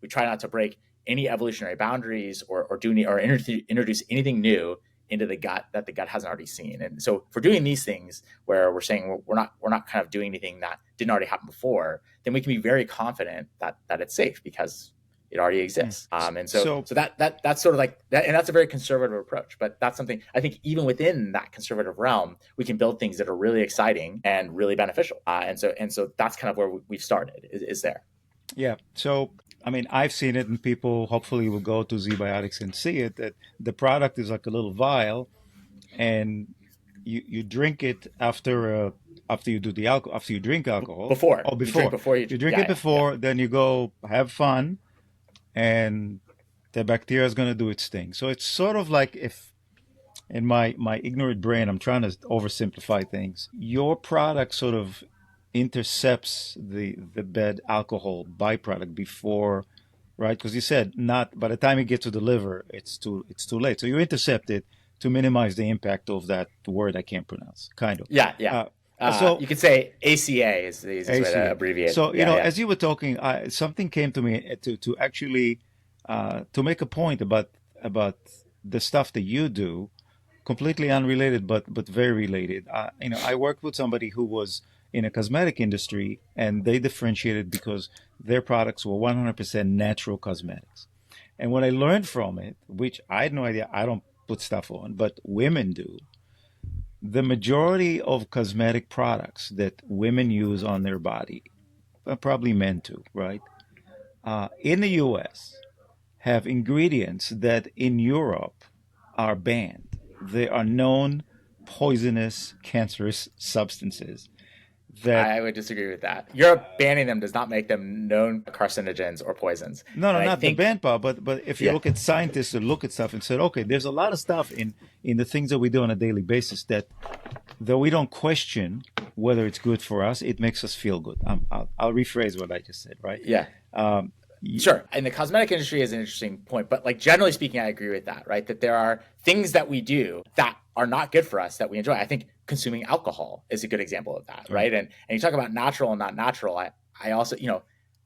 try not to break any evolutionary boundaries or introduce anything new into the gut that the gut hasn't already seen. And so if we're doing these things where we're saying we're not kind of doing anything that didn't already happen before, then we can be very confident that it's safe because it already exists. And so that's sort of like that, and that's a very conservative approach. But that's something I think even within that conservative realm, we can build things that are really exciting and really beneficial. And so that's kind of where we've started is there. Yeah. So I mean, I've seen it, and people hopefully will go to ZBiotics and see it. That the product is like a little vial, and you drink it after you do the alcohol, after you drink alcohol, Before or you drink, before before you, you drink yeah, it yeah, yeah. before, then you go have fun, and the bacteria is going to do its thing. So it's sort of like if in my ignorant brain, I'm trying to oversimplify things. Your product sort of intercepts the bad alcohol byproduct before, right? Because you said not by the time you get to the liver, it's too late. So you intercept it to minimize the impact of that word I can't pronounce, kind of. Yeah, yeah. Uh, so You could say ACA is the easiest way to ACA. abbreviate. So Yeah, yeah. as you were talking, something came to me to actually to make a point about the stuff that you do, completely unrelated, but very related. I worked with somebody who was in a cosmetic industry, and they differentiated because their products were 100% natural cosmetics. And what I learned from it, which I had no idea, I don't put stuff on, but women do. The majority of cosmetic products that women use on their body, probably men too, right? In the US, have ingredients that in Europe are banned. They are known poisonous, cancerous substances that, I would disagree with that. Europe banning them does not make them known carcinogens or poisons. no, no, And I not the think, banned part, but if you yeah, look at scientists that look at stuff and said, okay, there's a lot of stuff in the things that we do on a daily basis that, though we don't question whether it's good for us, it makes us feel good. I'll rephrase what I just said, right? yeah, Um, sure. And the cosmetic industry is an interesting point, but like generally speaking, I agree with that, right? That there are things that we do that are not good for us that we enjoy. I think consuming alcohol is a good example of that, right. right? And you talk about natural and not natural. I also,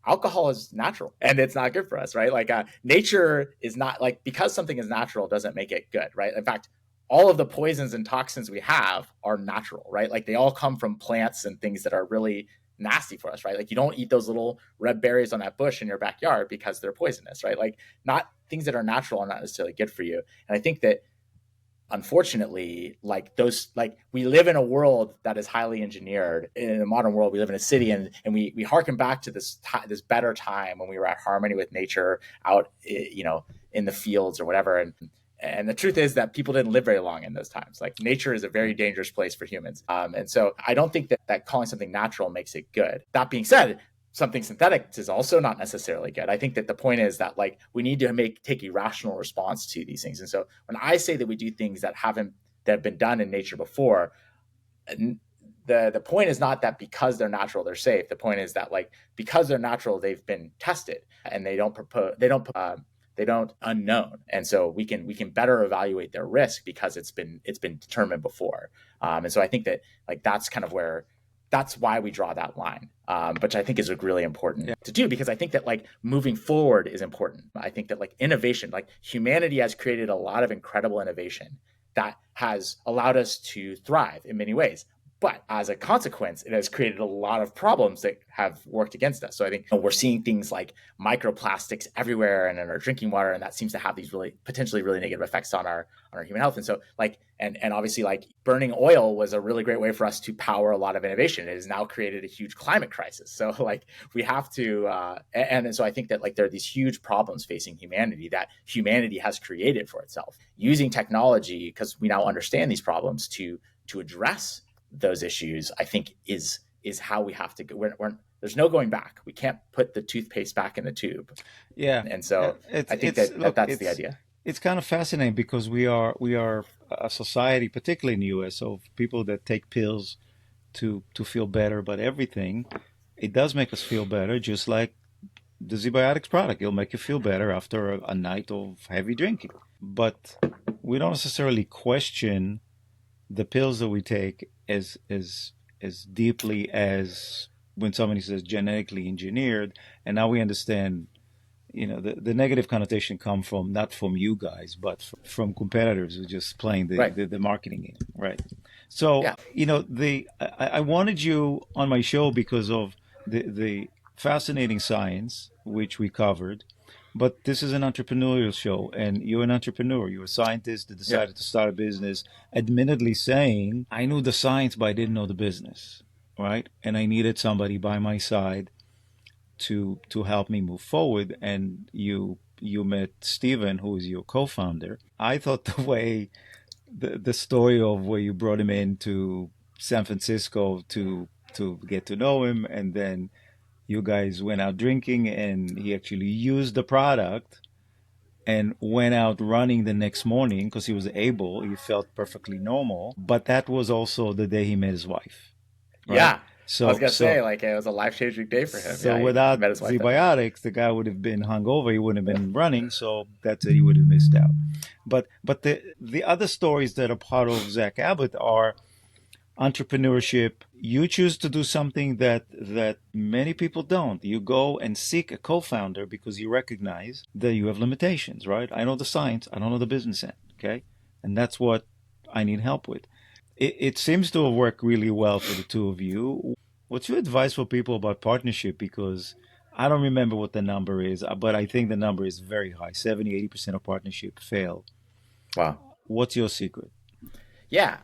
alcohol is natural and it's not good for us, right? Like nature is not like because something is natural doesn't make it good, right? In fact, all of the poisons and toxins we have are natural, right? Like they all come from plants and things that are really nasty for us, right? Like you don't eat those little red berries on that bush in your backyard because they're poisonous, right? Like not things that are natural are not necessarily good for you. And I think that unfortunately, like those, like we live in a world that is highly engineered. In the modern world, we live in a city, and we harken back to this better time when we were at harmony with nature, out in the fields or whatever. And the truth is that people didn't live very long in those times. Like nature is a very Right. dangerous place for humans. And so I don't think that calling something natural makes it good. That being said, something synthetic is also not necessarily good. I think that the point is that like we need to take a rational response to these things. And so when I say that we do things that have been done in nature before, the point is not that because they're natural they're safe. The point is that like because they're natural they've been tested and they don't unknown, and so we can better evaluate their risk because it's been determined before. And so I think that like that's why we draw that line, which I think is really important Yeah. to do because I think that like moving forward is important. I think that like innovation, like humanity has created a lot of incredible innovation that has allowed us to thrive in many ways. But as a consequence, it has created a lot of problems that have worked against us. So I think we're seeing things like microplastics everywhere and in our drinking water, and that seems to have these really potentially really negative effects on our human health. And so like and obviously like burning oil was a really great way for us to power a lot of innovation. It has now created a huge climate crisis. So like we have to and so I think that like there are these huge problems facing humanity that humanity has created for itself using technology because we now understand these problems to address those issues. I think is how we have to go. There's no going back. We can't put the toothpaste back in the tube. Yeah. And so It's I think it's that look, that's the idea. it's kind of fascinating because we are a society, particularly in the US, of people that take pills to feel better about everything. It does make us feel better, just like the ZBiotics product. It'll make you feel better after a night of heavy drinking. But we don't necessarily question the pills that we take as deeply as when somebody says genetically engineered, and now we understand. The negative connotation come from not from you guys, but from competitors who just playing the, Right. the, the marketing game, right? So, Yeah. I wanted you on my show because of the fascinating science which we covered, but this is an entrepreneurial show, and you're an entrepreneur. You're a scientist that Yeah. decided to start a business, admittedly saying, I knew the science, but I didn't know the business, right? And I needed somebody by my side to help me move forward, and you met Steven, who is your co-founder. I thought the way the story of where you brought him into San Francisco to get to know him, and then you guys went out drinking, and he actually used the product and went out running the next morning because he was able, he felt perfectly normal. But that was also the day he met his wife, right? Yeah. I was So gonna say, so like, it was a life-changing day for him. so Yeah, he without met his wife that day. Zbiotics, the guy would have been hungover. He wouldn't have been running. So that's it. He would have missed out. But the other stories that are part of Zach Abbott are entrepreneurship. You choose to do something that many people don't. You go and seek a co-founder because you recognize that you have limitations, right? I know the science, I don't know the business end, okay? And that's what I need help with. It seems to have worked really well for the two of you. What's your advice for people about partnership? Because I don't remember what the number is, but I think the number is very high. 70, 80% of partnership fail. Wow. What's your secret? Yeah,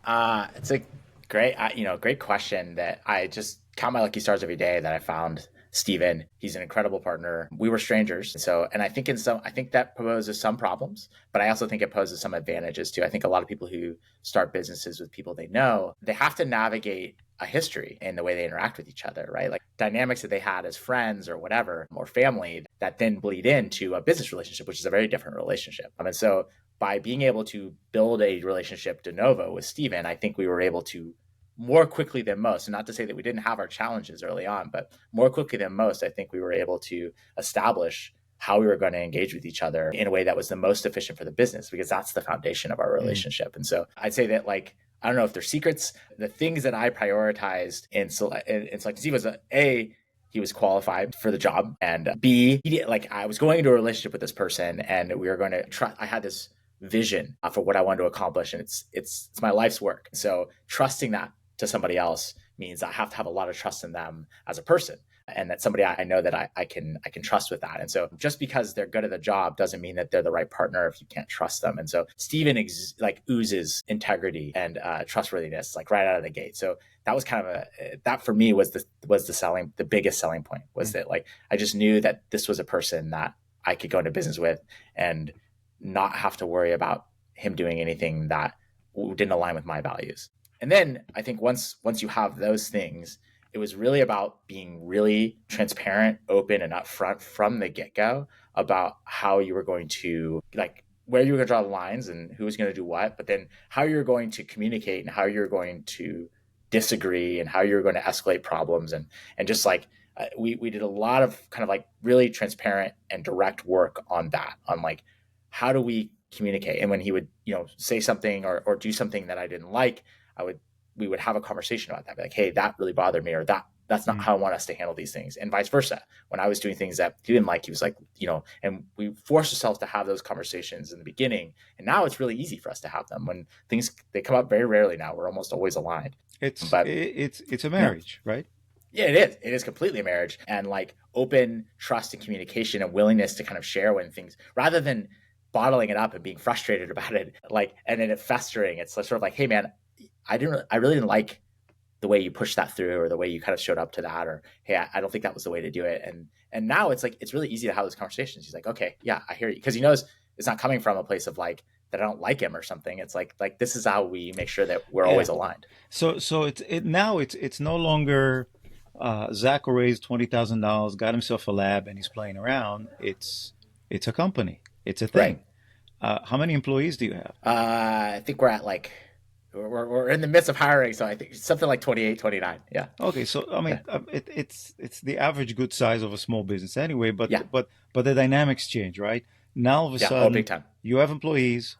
it's a great question that I just count my lucky stars every day that I found Steven. He's an incredible partner. We were strangers. And I think I think that poses some problems, but I also think it poses some advantages too. I think a lot of people who start businesses with people they know, they have to navigate a history in the way they interact with each other, right? Like dynamics that they had as friends or whatever, or family that then bleed into a business relationship, which is a very different relationship. And so by being able to build a relationship de novo with Steven, I think we were able to more quickly than most, and not to say that we didn't have our challenges early on, but more quickly than most, I think we were able to establish how we were going to engage with each other in a way that was the most efficient for the business, because that's the foundation of our relationship. And so I'd say that, like, I don't know if they're secrets. The things that I prioritized in selecting Steve was he was qualified for the job, and B, I was going into a relationship with this person, and we were going to try. I had this vision for what I wanted to accomplish, and it's my life's work. So trusting that to somebody else means I have to have a lot of trust in them as a person, and that somebody I know that I can trust with that. And so just because they're good at the job doesn't mean that they're the right partner if you can't trust them. And so Steven oozes integrity and trustworthiness like right out of the gate. So that was kind of that for me was the biggest selling point was that, like, I just knew that this was a person that I could go into business with and not have to worry about him doing anything that didn't align with my values. And then I think once you have those things, it was really about being really transparent, open, and upfront from the get-go about how you were going to, like, where you were going to draw the lines and who was going to do what, but then how you're going to communicate and how you're going to disagree and how you're going to escalate problems. And just like we did a lot of kind of like really transparent and direct work on that, on like, how do we communicate? And when he would, say something or do something that I didn't like, we would have a conversation about that. Be like, hey, that really bothered me, or that's not how I want us to handle these things. And vice versa. When I was doing things that he didn't like, he was like, and we forced ourselves to have those conversations in the beginning. And now it's really easy for us to have them when they come up very rarely now. We're almost always aligned. It's a marriage, right? Yeah, it is. It is completely a marriage, and like open trust and communication and willingness to kind of share when things, rather than bottling it up and being frustrated about it, like, and then it festering. It's sort of like, hey man, I really didn't like the way you pushed that through, or the way you kind of showed up to that, or hey, I don't think that was the way to do it. And now it's like, it's really easy to have those conversations. He's like, okay, yeah, I hear you, because he knows it's not coming from a place of like that I don't like him or something. It's like this is how we make sure that we're always aligned. So it's no longer Zach raised $20,000, got himself a lab, and he's playing around. It's a company. It's a thing. Right. How many employees do you have? I think we're at like, we're in the midst of hiring, so I think something like 28, 29. Yeah. Okay, so I mean, Yeah. it's the average good size of a small business anyway. But Yeah. but the dynamics change, right? Now all of a Yeah. Oh, big sudden time. you have employees,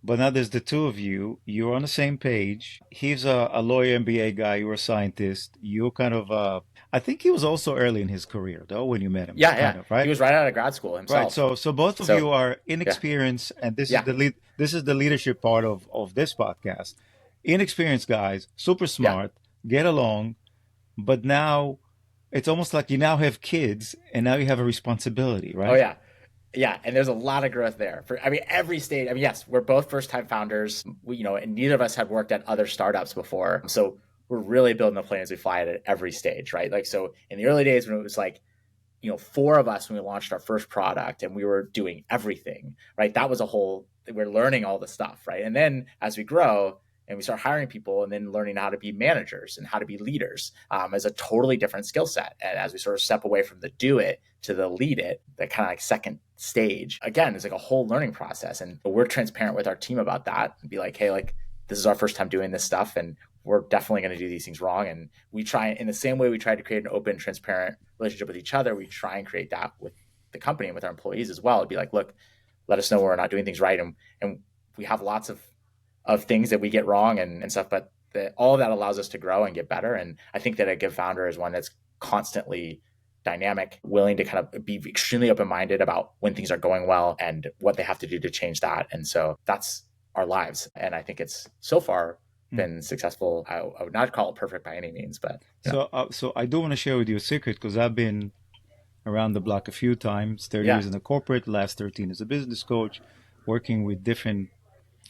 but now there's the two of you. You're on the same page. He's a lawyer, MBA guy. You're a scientist. You're kind of I think he was also early in his career though when you met him, Yeah. kind Yeah. of, He right? was right out of grad school Right. himself. So both of you So are yeah. inexperienced, and this is Yeah. the lead. This is the leadership part of this podcast. Inexperienced guys, super Yeah. smart, get along, but now it's almost like you now have kids, and now you have a responsibility, Oh right? yeah. Yeah, and there's a lot of growth there. Every stage. I mean, yes, we're both first-time founders. And neither of us had worked at other startups before, so we're really building the plane as we fly it at every stage, right? Like, so in the early days when it was like, four of us when we launched our first product and we were doing everything, right? That was a whole, we're learning all the stuff, right? And then as we grow and we start hiring people and then learning how to be managers and how to be leaders, is a totally different skill set. And as we sort of step away from the do it to the lead it, that kind of like second stage, again, it's like a whole learning process. And we're transparent with our team about that and be like, hey, like, this is our first time doing this stuff, and we're definitely going to do these things wrong. And we try, in the same way we try to create an open, transparent relationship with each other, we try and create that with the company and with our employees as well. It'd be like, look, let us know when we're not doing things right. And we have lots of things that we get wrong and stuff, but all of that allows us to grow and get better. And I think that a good founder is one that's constantly dynamic, willing to kind of be extremely open-minded about when things are going well and what they have to do to change that. And so that's our lives. And I think it's so far been successful. I would not call it perfect by any means, but so I do want to share with you a secret because I've been around the block a few times, 30 years in the corporate, last 13 as a business coach, working with different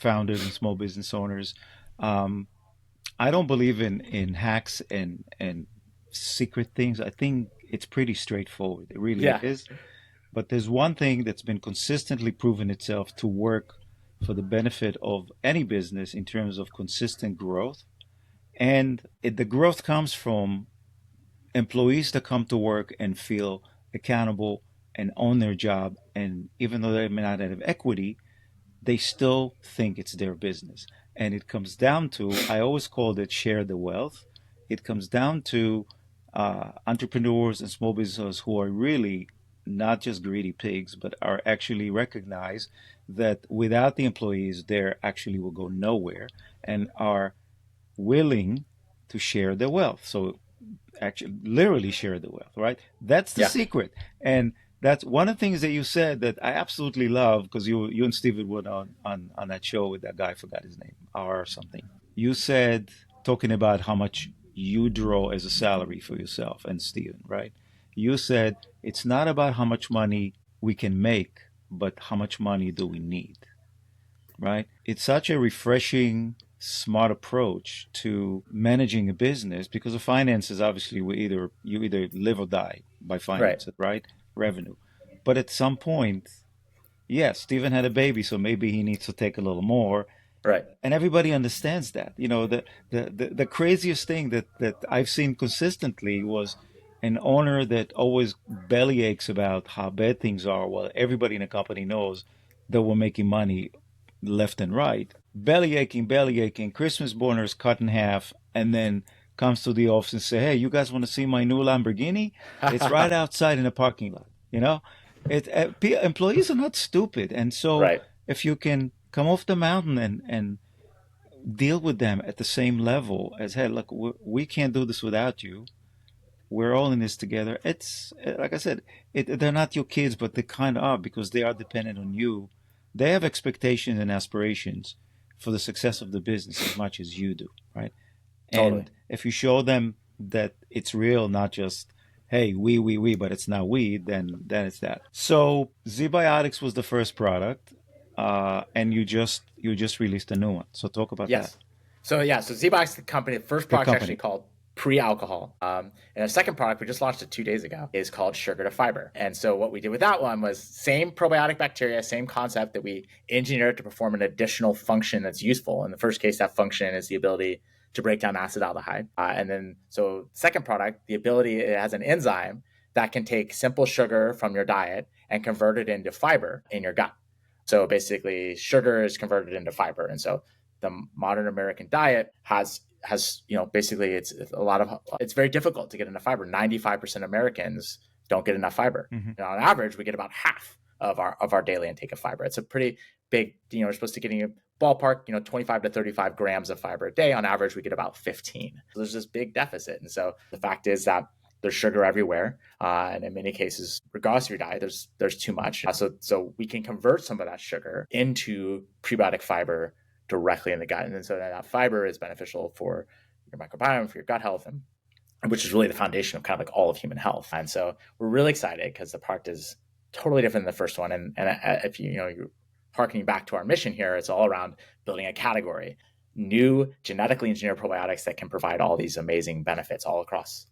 founders and small business owners. I don't believe in hacks and secret things. I think it's pretty straightforward. It really is. But there's one thing that's been consistently proven itself to work for the benefit of any business in terms of consistent growth. And the growth comes from employees that come to work and feel accountable and own their job. And even though they may not have equity, they still think it's their business. And it comes down to, I always called it share the wealth. It comes down to entrepreneurs and small businesses who are really not just greedy pigs, but are actually recognize that without the employees, they actually will go nowhere and are willing to share the wealth. So actually, literally share the wealth, right? That's the secret. And that's one of the things that you said that I absolutely love because you and Steven were on that show with that guy, I forgot his name, R or something. You said, talking about how much you draw as a salary for yourself and Steven, right? You said it's not about how much money we can make, but how much money do we need, right? It's such a refreshing, smart approach to managing a business because of finances. Obviously, you either live or die by finances, right? Revenue. But at some point, yes, Steven had a baby, so maybe he needs to take a little more. Right. And everybody understands that. You know, the craziest thing that I've seen consistently was an owner that always belly aches about how bad things are while everybody in the company knows that we're making money left and right. Belly aching, Christmas bonus cut in half, and then comes to the office and say, "Hey, you guys want to see my new Lamborghini? It's right outside in the parking lot." You know, employees are not stupid, and so if you can come off the mountain and deal with them at the same level as, "Hey, look, we can't do this without you. We're all in this together." It's like I said, they're not your kids, but they kind of are because they are dependent on you. They have expectations and aspirations for the success of the business as much as you do, right? Totally. And if you show them that it's real, not just, hey, we, but it's not we, then it's that. So ZBiotics was the first product, and you just released a new one. So talk about that. So ZBiotics, the company, the first product actually called pre-alcohol. And the second product, we just launched it 2 days ago, is called Sugar to Fiber. And so what we did with that one was same probiotic bacteria, same concept that we engineered to perform an additional function that's useful. In the first case, that function is the ability to break down acetaldehyde. And then, so second product, the ability, it has an enzyme that can take simple sugar from your diet and convert it into fiber in your gut. So basically, sugar is converted into fiber. And so the modern American diet has basically it's very difficult to get enough fiber. 95% of Americans don't get enough fiber. And on average, we get about half of our daily intake of fiber. It's a pretty big, we're supposed to getting a ballpark, 25 to 35 grams of fiber a day. On average, we get about 15. So there's this big deficit. And so the fact is that there's sugar everywhere. And in many cases, regardless of your diet, there's too much. So we can convert some of that sugar into prebiotic fiber directly in the gut. And so that fiber is beneficial for your microbiome, for your gut health, and which is really the foundation of kind of like all of human health. And so we're really excited because the product is totally different than the first one. And if you're harkening back to our mission here, it's all around building a category. new genetically engineered probiotics that can provide all these amazing benefits all across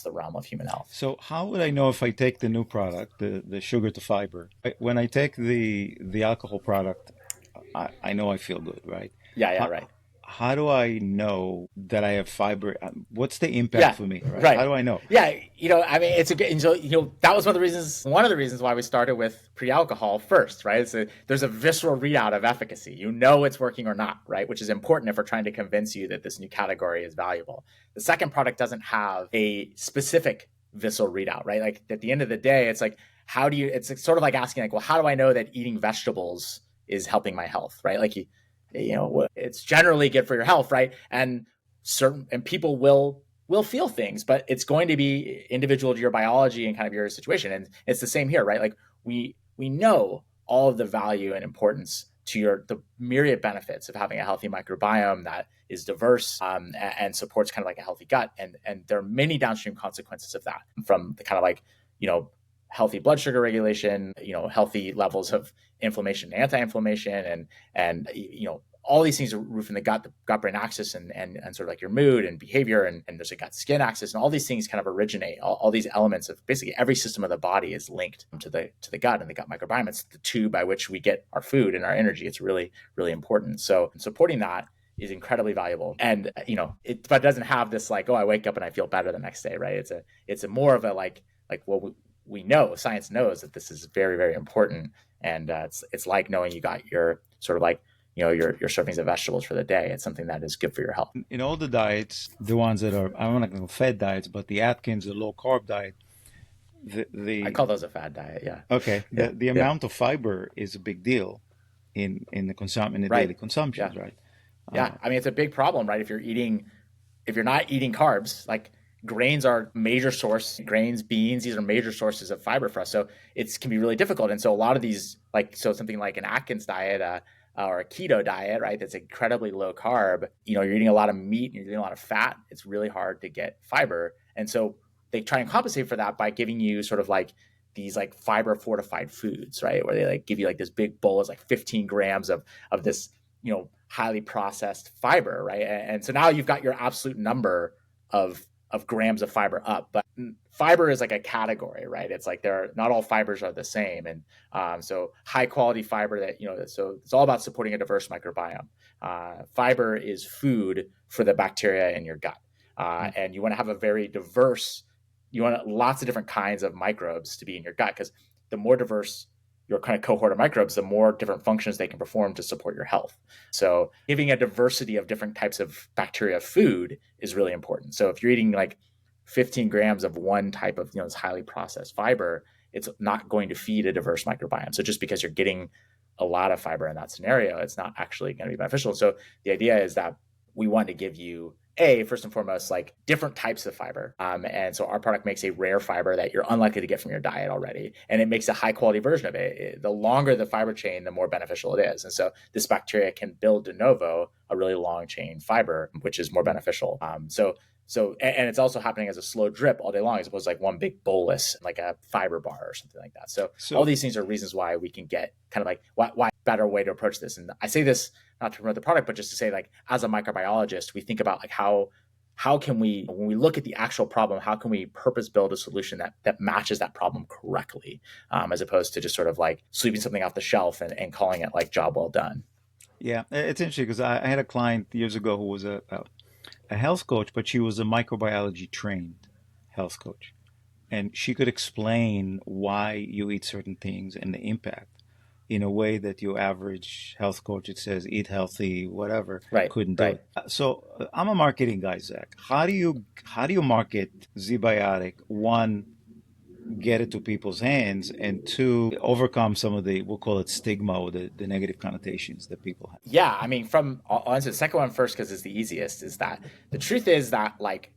the realm of human health. So how would I know if I take the new product, the sugar to fiber? When I take the alcohol product, I know I feel good, right? Yeah, yeah, How right. how do I know that I have fiber? What's the impact Yeah, for me, right? How right. do I know? Yeah, I mean, it's a good, and so, that was one of the reasons why we started with pre-alcohol first, right? There's a visceral readout of efficacy. You know it's working or not, right? Which is important if we're trying to convince you that this new category is valuable. The second product doesn't have a specific visceral readout, right? Like at the end of the day, it's like, it's sort of like asking like, well, how do I know that eating vegetables is helping my health, right? Like it's generally good for your health, right? And people will feel things, but it's going to be individual to your biology and kind of your situation. And it's the same here, right? Like we know all of the value and importance to the myriad benefits of having a healthy microbiome that is diverse, and supports kind of like a healthy gut. And there are many downstream consequences of that, from the kind of like, you know, healthy blood sugar regulation, healthy levels of inflammation and anti-inflammation, and all these things are roofing the gut brain axis, and sort of like your mood and behavior, and there's a gut skin axis, and all these things kind of originate, all these elements of basically every system of the body is linked to the gut and the gut microbiome. It's the tube by which we get our food and our energy. It's really, really important. So supporting that is incredibly valuable. And but it doesn't have this like, oh, I wake up and I feel better the next day, right? It's a more of a like, well, we know, science knows that this is very, very important. And it's like knowing you got your sort of like, your servings of vegetables for the day. It's something that is good for your health. In all the diets, the ones that are, I'm not going to go fad diets, but the Atkins, the low carb diet, I the call those a fad diet. Yeah. okay, Yeah. the Yeah. amount of fiber is a big deal in the daily Right. Yeah. consumptions, right? Yeah. Uh, I mean, it's a big problem, right? If you're not eating carbs, like grains are major source, grains, beans, these are major sources of fiber for us. So it can be really difficult. And so a lot of these, something like an Atkins diet, or a keto diet, right? That's incredibly low carb. You're eating a lot of meat and you're eating a lot of fat. It's really hard to get fiber. And so they try and compensate for that by giving you sort of like these like fiber fortified foods, right? Where they like give you like this big bowl of like 15 grams of this, highly processed fiber, right? And so now you've got your absolute number of grams of fiber up. But fiber is like a category, right? It's like not all fibers are the same. And so high quality fiber so it's all about supporting a diverse microbiome. Fiber is food for the bacteria in your gut. And you want to have a very diverse, you want lots of different kinds of microbes to be in your gut, because the more diverse your kind of cohort of microbes, the more different functions they can perform to support your health. So giving a diversity of different types of bacteria food is really important. So if you're eating like 15 grams of one type of, this highly processed fiber, it's not going to feed a diverse microbiome. So just because you're getting a lot of fiber in that scenario, it's not actually going to be beneficial. So the idea is that we want to give you first and foremost, like different types of fiber. And so our product makes a rare fiber that you're unlikely to get from your diet already. And it makes a high quality version of it. The longer the fiber chain, the more beneficial it is. And so this bacteria can build de novo a really long chain fiber, which is more beneficial. And it's also happening as a slow drip all day long, as opposed to like one big bolus, like a fiber bar or something like that. So all so these things are reasons why we can get kind of like why better way to approach this. And I say this not to promote the product, but just to say, like, as a microbiologist, we think about like how can we, when we look at the actual problem, how can we purpose build a solution that matches that problem correctly, as opposed to just sort of like sweeping something off the shelf and calling it like job well done. yeah, it's interesting because I had a client years ago who was a health coach, but she was a microbiology trained health coach, and she could explain why you eat certain things and the impact in a way that your average health coach, it says eat healthy, whatever, Right, couldn't do right. it. So I'm a marketing guy, Zach. How do you market ZBiotic? One, get it to people's hands, and two, overcome some of the, we'll call it stigma, or the negative connotations that people have. Yeah, I mean, I'll answer the second one first because it's the easiest. Is that the truth is that like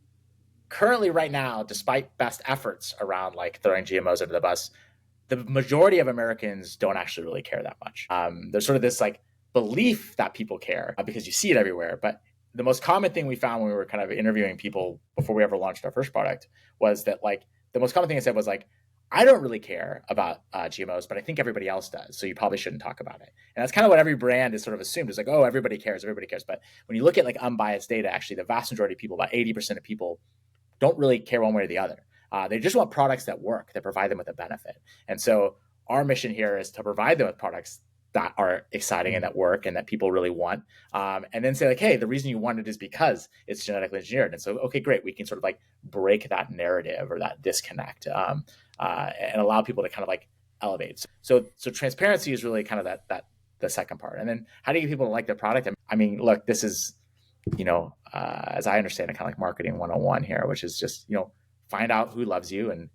currently right now, despite best efforts around like throwing GMOs under the bus, the majority of Americans don't actually really care that much. There's sort of this like belief that people care, because you see it everywhere. But the most common thing we found when we were kind of interviewing people before we ever launched our first product was that like the most common thing I said was like, I don't really care about GMOs, but I think everybody else does. So you probably shouldn't talk about it. And that's kind of what every brand is sort of assumed. It's like, oh, everybody cares, everybody cares. But when you look at like unbiased data, actually, the vast majority of people, about 80% of people, don't really care one way or the other. They just want products that work, that provide them with a benefit. And so our mission here is to provide them with products that are exciting and that work and that people really want. And then say like, hey, the reason you want it is because it's genetically engineered. And so, okay, great. We can sort of like break that narrative or that disconnect and allow people to kind of like elevate. So transparency is really kind of that the second part. And then how do you get people to like the product? I mean, look, this is, as I understand it, kind of like marketing 101 here, which is just, find out who loves you and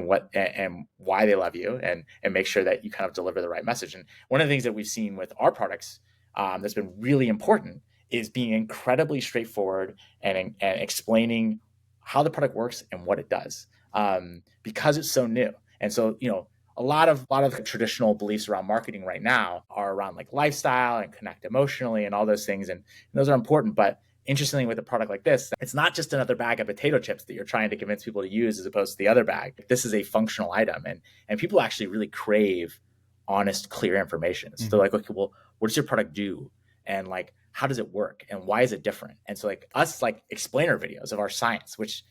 what and why they love you and make sure that you kind of deliver the right message. And one of the things that we've seen with our products that's been really important is being incredibly straightforward and explaining how the product works and what it does, because it's so new. And so, a lot of traditional beliefs around marketing right now are around like lifestyle and connect emotionally and all those things. And those are important. But interestingly, with a product like this, it's not just another bag of potato chips that you're trying to convince people to use as opposed to the other bag. This is a functional item. And people actually really crave honest, clear information. So they're like, okay, well, what does your product do? And like, how does it work? And why is it different? And so like us like explainer videos of our science, which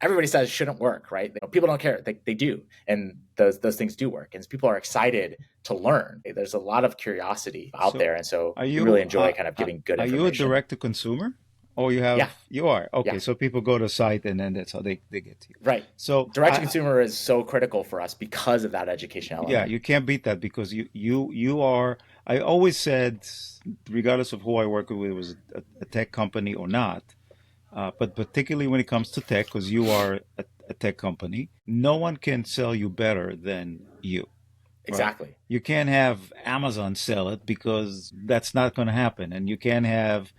everybody says shouldn't work, right? People don't care. They do. And those things do work. And people are excited to learn. There's a lot of curiosity out there. And so we really enjoy kind of giving good information. Are you a direct to consumer? Or you are. Okay. Yeah. So people go to a site and then that's how they get to you. Right. So direct to consumer is so critical for us because of that education element. Yeah, you can't beat that because you are, I always said, regardless of who I work with, was a tech company or not, but particularly when it comes to tech, because you are a tech company, no one can sell you better than you. Exactly. Right? You can't have Amazon sell it because that's not going to happen. And you can't have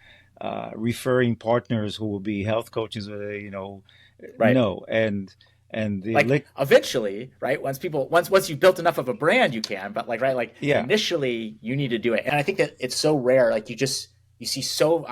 referring partners who will be health coaches, right. No. And eventually, right? Once you've built enough of a brand, you can, but initially you need to do it. And I think that it's so rare. Like you see so,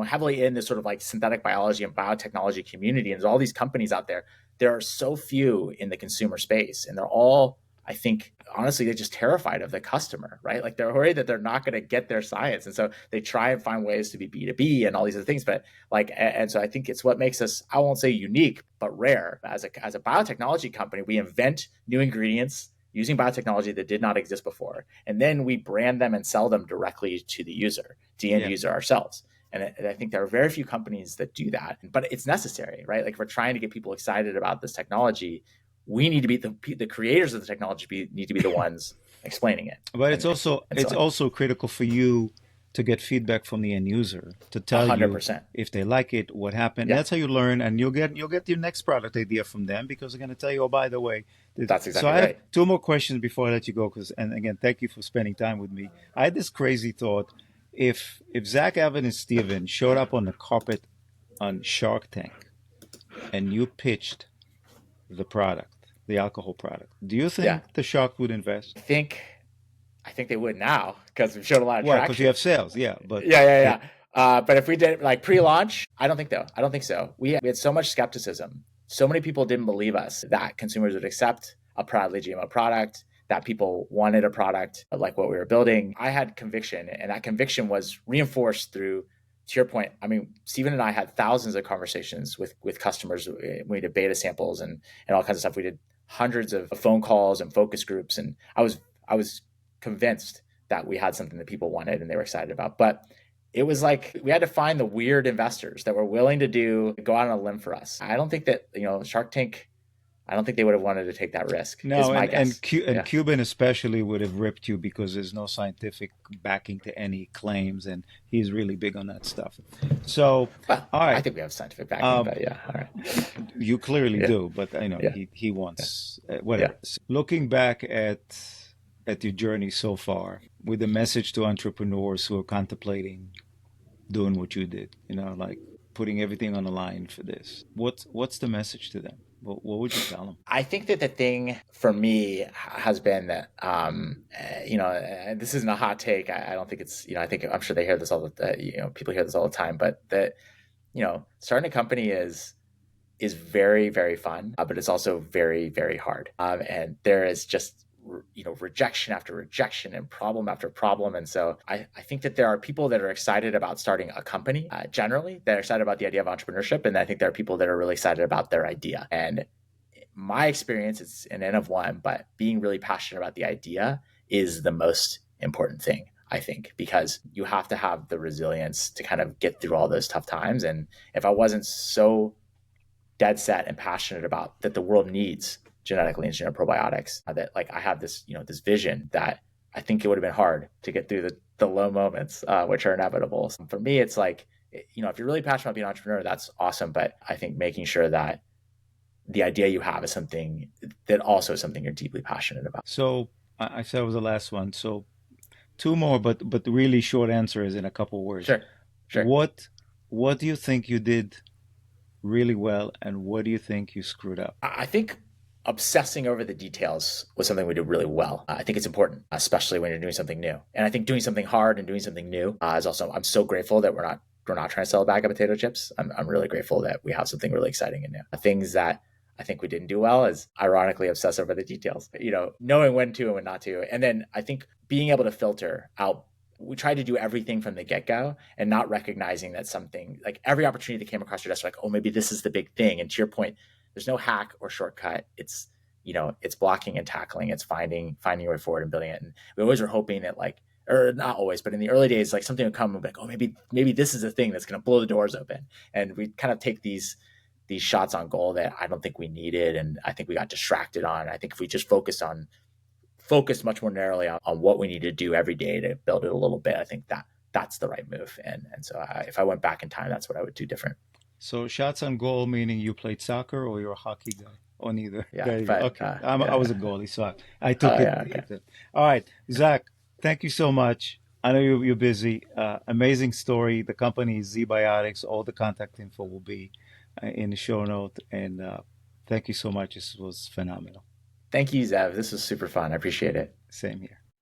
heavily in this sort of like synthetic biology and biotechnology community, and there's all these companies out there. There are so few in the consumer space, and they're all, I think, honestly, they're just terrified of the customer, right? Like they're worried that they're not going to get their science. And so they try and find ways to be B2B and all these other things. But and so I think it's what makes us, I won't say unique, but rare. As a biotechnology company, we invent new ingredients using biotechnology that did not exist before. And then we brand them and sell them directly to the user, the end user ourselves. And I think there are very few companies that do that, but it's necessary, right? Like if we're trying to get people excited about this technology, we need to be the creators of the technology need to be the ones explaining it. But it's also critical for you to get feedback from the end user to tell 100%. You if they like it, what happened. Yeah. That's how you learn, and you'll get your next product idea from them because they're going to tell you, oh, by the way. That's exactly so I right. have two more questions before I let you go. And again, thank you for spending time with me. I had this crazy thought: if Zach, Evan, and Steven showed up on the carpet on Shark Tank, and you pitched the product, the alcohol product, do you think the shark would invest? I think they would now because we've showed a lot of traction. Well, because you have sales, yeah. But but if we did like pre-launch, I don't think so. We had so much skepticism. So many people didn't believe us that consumers would accept a proudly GMO product, that people wanted a product like what we were building. I had conviction, and that conviction was reinforced through, to your point, I mean, Steven and I had thousands of conversations with customers. We did beta samples and all kinds of stuff. We did hundreds of phone calls and focus groups. And I was convinced that we had something that people wanted and they were excited about. But it was like we had to find the weird investors that were willing to go out on a limb for us. I don't think that, Shark Tank, I don't think they would have wanted to take that risk. No, and Cuban especially would have ripped you because there's no scientific backing to any claims, and he's really big on that stuff. So, all right, I think we have scientific backing, but all right. You clearly do, but I know he wants whatever. Yeah. Looking back at your journey so far, with a message to entrepreneurs who are contemplating doing what you did, like putting everything on the line for this, what's the message to them? What would you tell them? I think that the thing for me has been that, this isn't a hot take. I don't think it's, I'm sure they hear this people hear this all the time, but that, starting a company is is very, very fun, but it's also very, very hard. And there is just rejection after rejection and problem after problem. And so I think that there are people that are excited about starting a company generally. They're excited about the idea of entrepreneurship. And I think there are people that are really excited about their idea. And my experience, it's an N of one, but being really passionate about the idea is the most important thing, I think, because you have to have the resilience to kind of get through all those tough times. And if I wasn't so dead set and passionate about that the world needs genetically engineered probiotics, that like I have this, this vision that I think it would have been hard to get through the low moments, which are inevitable. So for me, it's like, if you're really passionate about being an entrepreneur, that's awesome. But I think making sure that the idea you have is something that also is something you're deeply passionate about. So I said it was the last one. So two more, but the really short answer is in a couple words. Sure, sure. What what do you think you did really well, and what do you think you screwed up? I think obsessing over the details was something we did really well. I think it's important, especially when you're doing something new. And I think doing something hard and doing something new is also. I'm so grateful that we're not trying to sell a bag of potato chips. I'm really grateful that we have something really exciting and new. Things that I think we didn't do well is ironically obsess over the details. Knowing when to and when not to. And then I think being able to filter out. We tried to do everything from the get-go and not recognizing that something like every opportunity that came across your desk, like, oh, maybe this is the big thing. And to your point, there's no hack or shortcut. It's blocking and tackling. It's finding your way forward and building it. And we always were hoping that or not always, but in the early days, like something would come and be like, oh, maybe this is the thing that's going to blow the doors open. And we kind of take these shots on goal that I don't think we needed. And I think we got distracted on. I think if we just focused much more narrowly on what we need to do every day to build it a little bit, I think that's the right move. And so if I went back in time, that's what I would do different. So shots on goal, meaning you played soccer or you're a hockey guy? Or neither. Yeah, There you go. but Okay. I was a yeah. goalie, so I took it. Yeah, okay. All right, Zach, thank you so much. I know you're busy. Amazing story. The company is ZBiotics. All the contact info will be in the show note. And thank you so much. This was phenomenal. Thank you, Zev. This was super fun. I appreciate it. Same here.